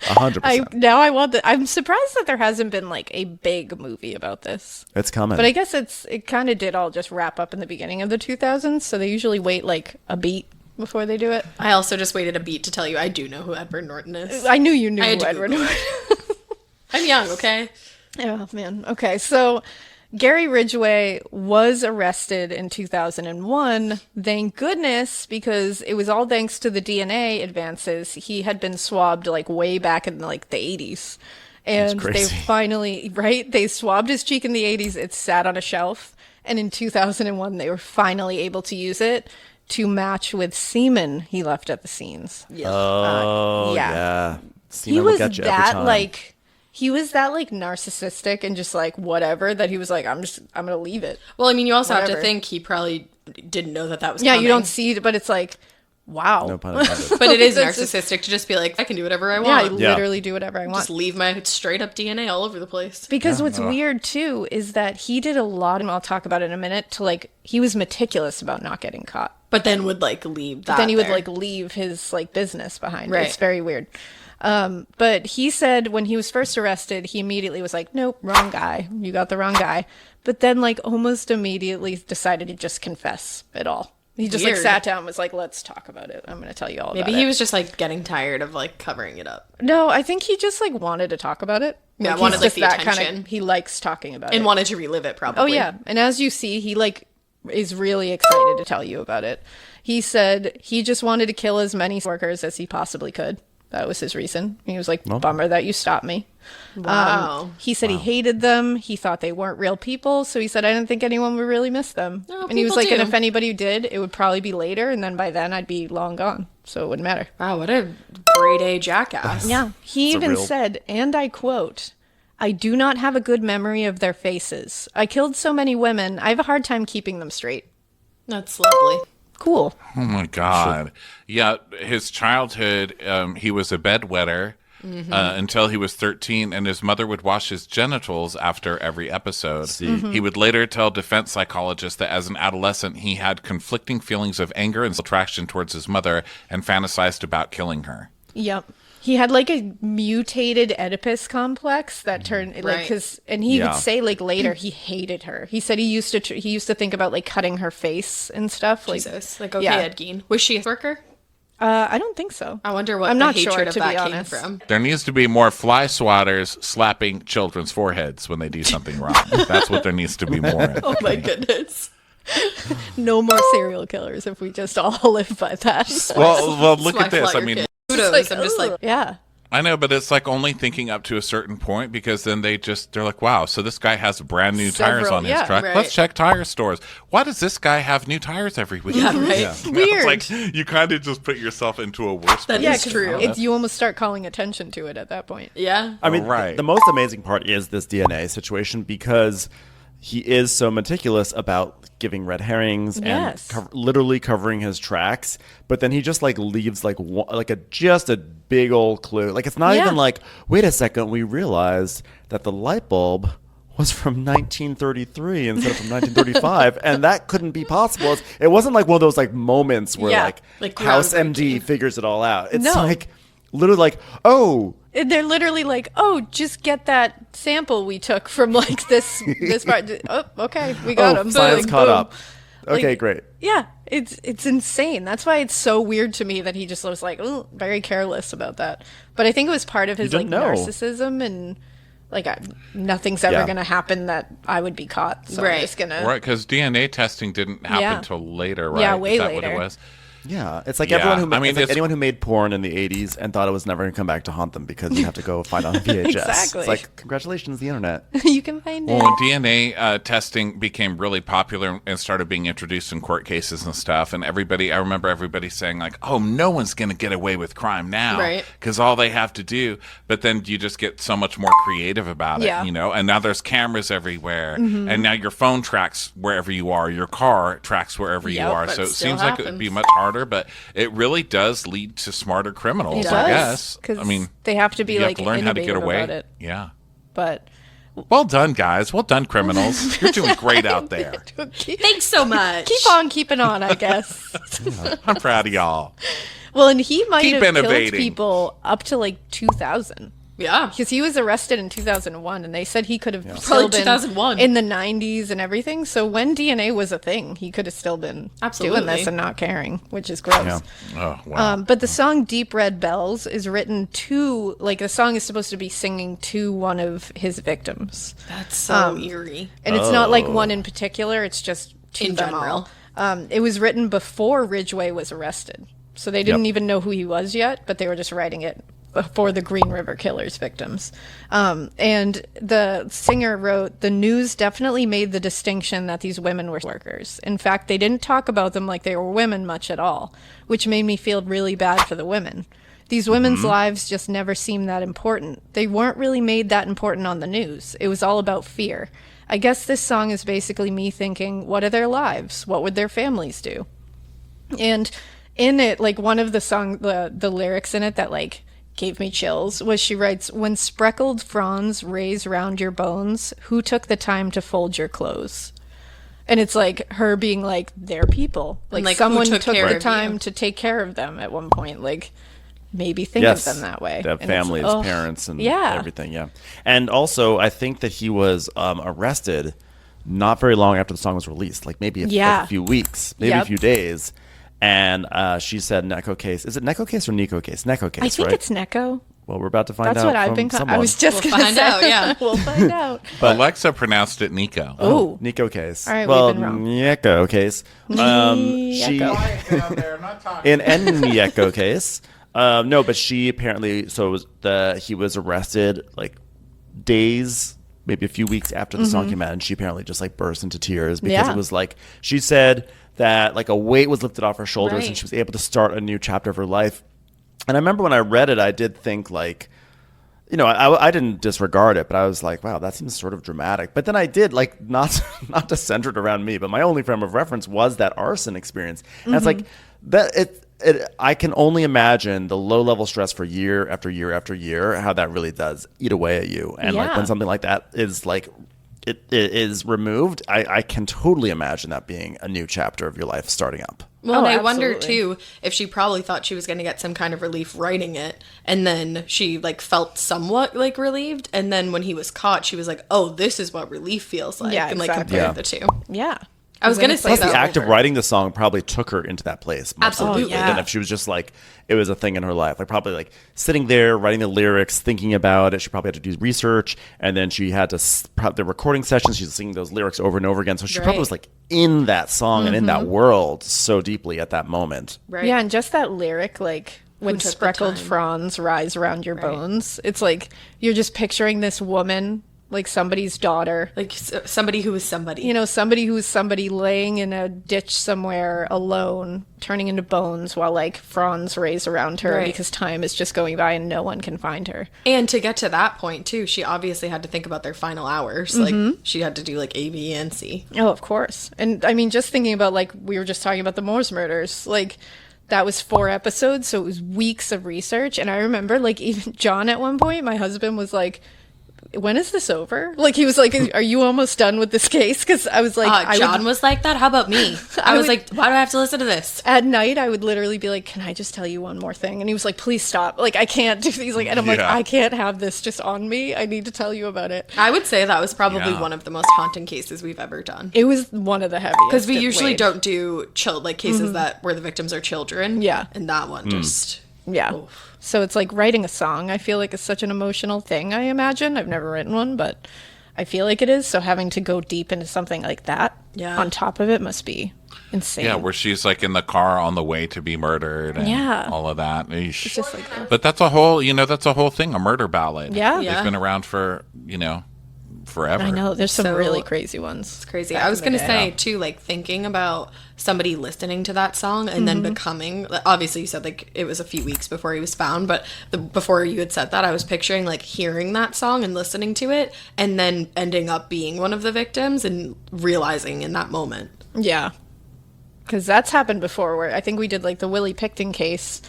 100%. I'm surprised that there hasn't been like a big movie about this. It's coming. But I guess it kind of did all just wrap up in the beginning of the 2000s, so they usually wait like a beat before they do it. I also just waited a beat to tell you I do know who Edward Norton is. I knew you knew I had who to Edward Google Norton. it. I'm young, okay? Oh man. Okay, so Gary Ridgway was arrested in 2001. Thank goodness, because it was all thanks to the DNA advances. He had been swabbed like way back in like the 80s. And they crazy. finally, they swabbed his cheek in the 80s. It sat on a shelf. And in 2001, they were finally able to use it to match with semen he left at the scenes. Oh, yeah. yeah. He Semen will was get you every that time. he was that like narcissistic and just like whatever that he was like, I'm gonna leave it. Well, I mean, you also have Whatever. to think he probably didn't know that was Yeah, coming. you don't see it, but it's like, wow. No pun intended. But it is That's just- narcissistic to just be like, I can do whatever I Yeah, I want. literally do whatever I want. Just leave my straight up DNA all over the place. Because what's weird too is that he did a lot, and I'll talk about it in a minute, to like, he was meticulous about not getting caught. But then would like leave that. But then he would there. like leave his like business behind. Right. It's very weird. But he said when he was first arrested, he immediately was like, nope, wrong guy. You got the wrong guy. But then like almost immediately decided to just confess it all. He just like sat down and was like, let's talk about it. I'm going to tell you all about it. Maybe he was just like getting tired of like covering it up. No, I think he just like wanted to talk about it. Yeah, like, wanted like the attention. He likes talking about it. And wanted to relive it probably. Oh yeah. And as you see, he like is really excited to tell you about it. He said he just wanted to kill as many workers as he possibly could. That was his reason. He was like, bummer that you stopped me. Wow. He said he hated them. He thought they weren't real people. So he said, I didn't think anyone would really miss them. No, and he was people like, do. and if anybody did, it would probably be later. And then by then I'd be long gone. So it wouldn't matter. Wow, what a grade A jackass. Yeah. He even said, and I quote, I do not have a good memory of their faces. I killed so many women. I have a hard time keeping them straight. That's lovely. Cool. Oh my God. Yeah, his childhood, he was a bedwetter until he was 13, and his mother would wash his genitals after every episode. He would later tell defense psychologists that as an adolescent, he had conflicting feelings of anger and attraction towards his mother and fantasized about killing her. Yep. He had like a mutated Oedipus complex that turned like and he would say like later he hated her. He said he used to think about like cutting her face and stuff. Like, Jesus. Like, okay, Ed Gein. Was she a worker? I don't think so. I wonder what I'm the not hatred sure, of to that be came honest. from. There needs to be more fly swatters slapping children's foreheads when they do something wrong. That's what there needs to be more of. Oh my goodness. No more serial killers if we just all live by that. Well, look at this. I mean, Kudos. I'm just like, yeah. I know, but it's like only thinking up to a certain point because then they're like, wow, so this guy has brand new tires on his truck. Right. Let's check tire stores. Why does this guy have new tires every week? Yeah, right. Yeah. Weird. It's like you kind of just put yourself into a worse That position. is true. You almost start calling attention to it at that point. yeah. I mean, Right. the most amazing part is this DNA situation because he is so meticulous about giving red herrings and literally covering his tracks, but then he just like leaves like just a big old clue. Like it's not even like, wait a second, we realized that the light bulb was from 1933 instead of from 1935, and that couldn't be possible. It wasn't like one of those like moments where like House MD figures it all out. It's like literally like, oh. They're literally like, oh, just get that sample we took from like this part. Oh, okay, we got him. Science Boom, caught boom. up. Okay, great. Yeah, it's insane. That's why it's so weird to me that he just was like, oh, very careless about that. But I think it was part of his like narcissism and like nothing's ever going to happen that I would be caught. So I'm just gonna because DNA testing didn't happen until later, right? Yeah, way Is that later. what it was? Yeah, it's like everyone who anyone who made porn in the 80s and thought it was never going to come back to haunt them because you have to go find on VHS. Exactly. It's like, congratulations, the internet. You can find it. Well, when DNA testing became really popular and started being introduced in court cases and stuff, and I remember everybody saying like, oh, no one's going to get away with crime now because all they have to do, but then you just get so much more creative about it, you know, and now there's cameras everywhere, and now your phone tracks wherever you are, your car tracks wherever you are, so it seems like it would be much harder. But it really does lead to smarter criminals, I guess. Because I mean, they have to be you like have to learn how to get away. about it. Yeah. But well done, guys. Well done, criminals. You're doing great out there. Thanks so much. Keep on keeping on, I guess. I'm proud of y'all. Well, and he might Keep have killed innovating. people up to like 2000. Yeah. Because he was arrested in 2001, and they said he could have still Probably been 2001. in the 90s and everything. So when DNA was a thing, he could have still been doing this and not caring, which is gross. Yeah. Oh, wow. But the song Deep Red Bells is written to, like, the song is supposed to be singing to one of his victims. That's so eerie. And it's not like one in particular, it's just to In them general. all. It was written before Ridgway was arrested. So they didn't even know who he was yet, but they were just writing it for the Green River Killers victims. And the singer wrote, the news definitely made the distinction that these women were workers. In fact, they didn't talk about them like they were women much at all, which made me feel really bad for the women. These women's lives just never seemed that important. They weren't really made that important on the news. It was all about fear. I guess this song is basically me thinking, what are their lives? What would their families do? And in it, like one of the song, the lyrics in it that like gave me chills was she writes, when spreckled fronds raise round your bones, who took the time to fold your clothes? And it's like her being like, they're people. Like someone took the time to take care of them at one point. Like maybe think of them that way. They have And families, it's, parents, and yeah. everything. Yeah. And also, I think that he was arrested not very long after the song was released, like maybe a few weeks, maybe a few days. And she said Neko Case. Is it Neko Case or Nico Case? Neko Case, I think it's Neko. Well, we're about to find out. That's what I've been I was just going to find out, yeah. We'll find out. But Alexa pronounced it Nico. Oh. Nico Case. All right, well, we've been wrong. Nieko Case. She in Nieko Case. No, but she apparently he was arrested like days, maybe a few weeks after the song came out, and she apparently just like burst into tears because it was like she said that like a weight was lifted off her shoulders and she was able to start a new chapter of her life. And I remember when I read it, I did think like, you know, I didn't disregard it, but I was like, wow, that seems sort of dramatic. But then I did like not to center it around me, but my only frame of reference was that arson experience. And it's like that I can only imagine the low level stress for year after year after year, how that really does eat away at you. And like when something like that is like it is removed, I can totally imagine that being a new chapter of your life starting up. Well, and I wonder, too, if she probably thought she was going to get some kind of relief writing it, and then she, like, felt somewhat, like, relieved, and then when he was caught, she was like, oh, this is what relief feels like, and, like, compared the two. Yeah. I was going to say Plus, the act of writing the song probably took her into that place. Much Absolutely. than if she was just like, it was a thing in her life. Like, probably like sitting there, writing the lyrics, thinking about it. She probably had to do research. And then she had to, the recording sessions, she's singing those lyrics over and over again. So she probably was like in that song and in that world so deeply at that moment. Right. Yeah, and just that lyric, like, when speckled fronds rise around your bones. It's like, you're just picturing this woman, like somebody's daughter, like somebody who was somebody, you know, somebody who was somebody laying in a ditch somewhere alone, turning into bones while like fronds raise around her because time is just going by and no one can find her. And to get to that point too, she obviously had to think about their final hours. Like she had to do like A, B, and C. Oh, of course. And I mean, just thinking about, like, we were just talking about the Moors murders, like, that was 4 episodes, so it was weeks of research. And I remember, like, even John at one point, my husband was like, when is this over? Like, he was like, are you almost done with this case? Because I was like, John was like that. How about me? I was like, why do I have to listen to this? At night, I would literally be like, can I just tell you one more thing? And he was like, please stop. Like, I can't do these. Like, and I'm like, I can't have this just on me. I need to tell you about it. I would say that was probably one of the most haunting cases we've ever done. It was one of the heaviest. Because we usually don't do cases that where the victims are children. Yeah. And that one just... Yeah. Oof. So it's like writing a song, I feel like, is such an emotional thing, I imagine. I've never written one, but I feel like it is. So having to go deep into something like that on top of it must be insane. Yeah, where she's like in the car on the way to be murdered and all of that. It's just like, but that's a whole, that's a whole thing, a murder ballad. Yeah. They've been around for, forever. I know. There's some really crazy ones. It's crazy. I was going to say, too, like, thinking about somebody listening to that song and then becoming... Obviously, you said, like, it was a few weeks before he was found, but before you had said that, I was picturing, like, hearing that song and listening to it and then ending up being one of the victims and realizing in that moment. Yeah. Because that's happened before, where I think we did, like, the Willie Picton case...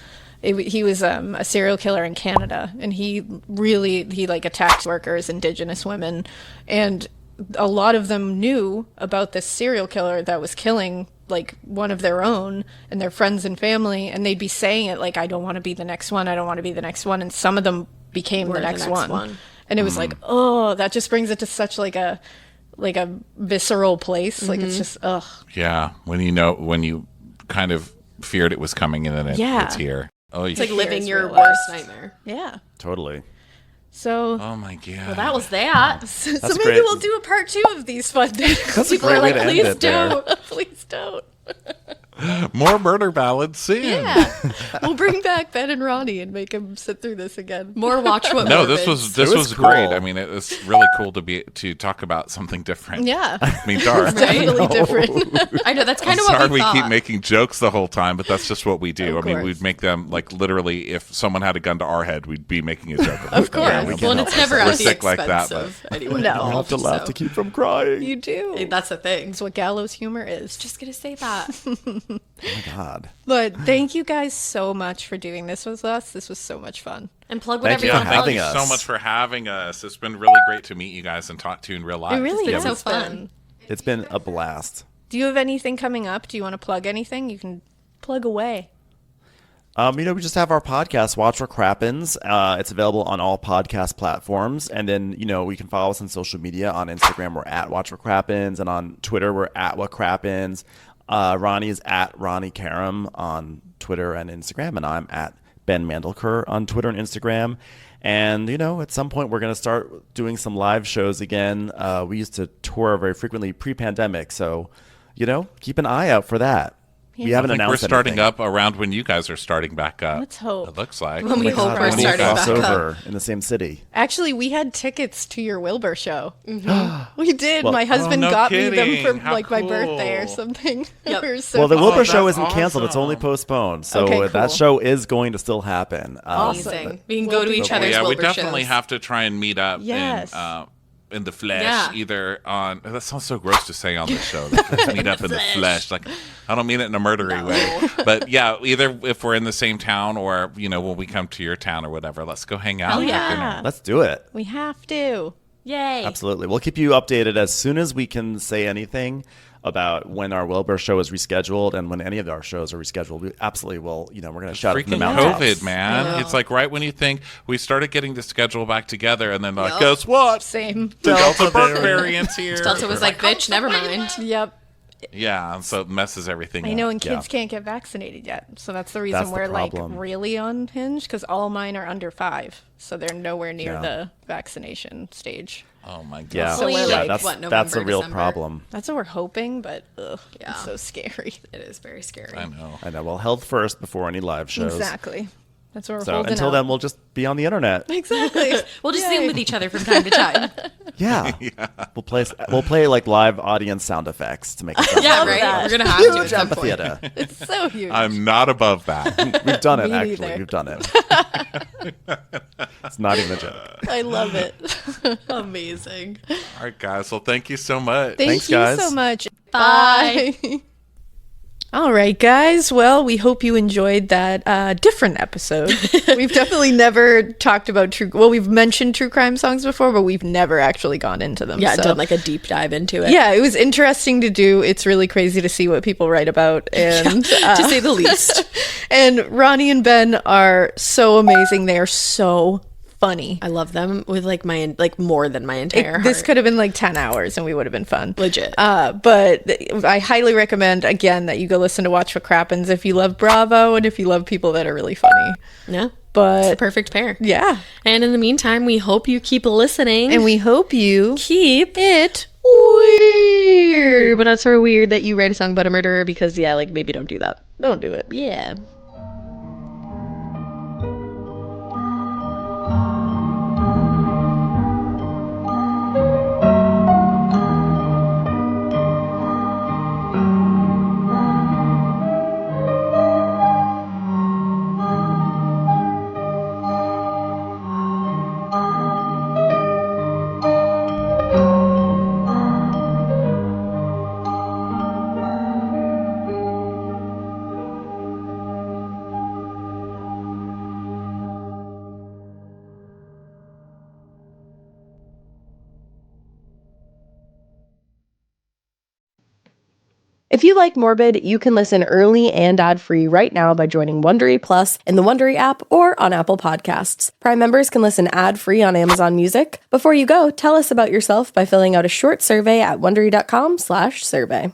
He was a serial killer in Canada, and he like attacked workers, Indigenous women, and a lot of them knew about this serial killer that was killing like one of their own and their friends and family, and they'd be saying it like, I don't want to be the next one, I don't want to be the next one, and some of them became the next one. And it was like, oh, that just brings it to such like a visceral place. Like it's just Yeah, when you kind of feared it was coming and then it's here. Oh, it's like living your worst nightmare. Yeah. Totally. So. Oh my god. Well, that was that. So maybe we'll do a part 2 of these fun things. That's a great way to end it there. Please don't. More murder ballads soon. Yeah. We'll bring back Ben and Ronnie and make them sit through this again. More Watch What No, Crappens. this was great. I mean, it was really cool to talk about something different. Yeah. I mean, dark. It's definitely different. I know, that's kind of what we thought. keep making jokes the whole time, but that's just what we do. Of I mean, course. we'd make them, like, literally, if someone had a gun to our head, we'd be making a joke. Of course. Yeah, well, and it's never at the sick expense like that, of anyone No. I have to laugh to keep from crying. You do. Hey, that's the thing. That's what gallows humor is. Just going to say that. Oh my god. But thank you guys so much for doing this with us. This was so much fun. And plug Thank whatever you you for want. having Thank you us. so much for having us. It's been really great to meet you guys and talk to you in real life. It really It's been has so fun. It's been a blast. Do you have anything coming up? Do you want to plug anything? You can plug away. We just have our podcast, Watch What Crappens. It's available on all podcast platforms. And then, we can follow us on social media. On Instagram, we're at Watch What Crappens. And on Twitter, we're at What Crappens. Ronnie is at Ronnie Karam on Twitter and Instagram. And I'm at Ben Mandelker on Twitter and Instagram. And, at some point, we're going to start doing some live shows again. We used to tour very frequently pre-pandemic. So, keep an eye out for that. We haven't announced we're starting anything. up around when you guys are starting back up. Let's hope. It looks like. When we hope we're starting back up. In the same city. Actually, we had tickets to your Wilbur show. We did. My husband no got me kidding. them for How my cool. birthday or something. Yep. We were so Well, the Wilbur show that's isn't canceled. It's only awesome. postponed. So Okay, that cool. show is going to still happen. Amazing. We can go to each other's Yeah, we Wilbur definitely shows. have to try and meet up Yes. in the flesh, Yeah. either on. That sounds so gross to say on the show. Like, let's meet up in the flesh. Like, I don't mean it in a murdery way, but yeah, either if we're in the same town or when we come to your town or whatever, let's go hang out. Oh, and yeah. have dinner. Let's do it. We have to. Yay. Absolutely. We'll keep you updated as soon as we can say anything about when our Wilbur show is rescheduled and when any of our shows are rescheduled. We absolutely will. We're going to shout it from the Freaking mountaintops. COVID, man. Yeah. It's like right when you think we started getting the schedule back together, and then like, Yep. guess what? Same. The Delta variant's here. Delta was like, bitch, never mind. Yep. Yeah, and so it messes everything I up. know, and kids can't get vaccinated yet. So that's the reason That's the we're problem. really unhinged, because all mine are under 5. So they're nowhere near Yeah. the vaccination stage. Oh my god. Yeah, So we're yeah, like, that's November, that's a real December? problem. That's what we're hoping, but Yeah. it's so scary. It is very scary. I know. I know. Well, health first before any live shows. Exactly. That's what we're So holding until out. then, we'll just be on the internet. Exactly. We'll just Zoom with each other from time to time. Yeah. We'll play like live audience sound effects to make it sound Yeah, like right? that. We're going to have to at huge some point. amphitheater. It's so huge. I'm not above that. We've done it, Me actually. neither. We've done it. It's not even a joke. I love it. Amazing. All right, guys. Well, thank you so much. Thank Thanks, you guys. so much. Bye. Bye. All right, guys. Well, we hope you enjoyed that different episode. We've definitely never talked about we've mentioned true crime songs before, but we've never actually gone into them. Yeah, so. done like a deep dive into it. Yeah, it was interesting to do. It's really crazy to see what people write about, and to say the least. And Ronnie and Ben are so amazing. They are so funny. I love them with more than my entire This heart. could have been like 10 hours and we would have been fun. Legit. But I highly recommend, again, that you go listen to Watch What Crappens if you love Bravo and if you love people that are really funny. Yeah. But It's the perfect pair. yeah. And in the meantime, we hope you keep listening. And we hope you keep it weird. But not so weird that you write a song about a murderer because, maybe don't do that. don't do it. Yeah. If you like Morbid, you can listen early and ad-free right now by joining Wondery Plus in the Wondery app or on Apple Podcasts. Prime members can listen ad-free on Amazon Music. Before you go, tell us about yourself by filling out a short survey at Wondery.com/survey.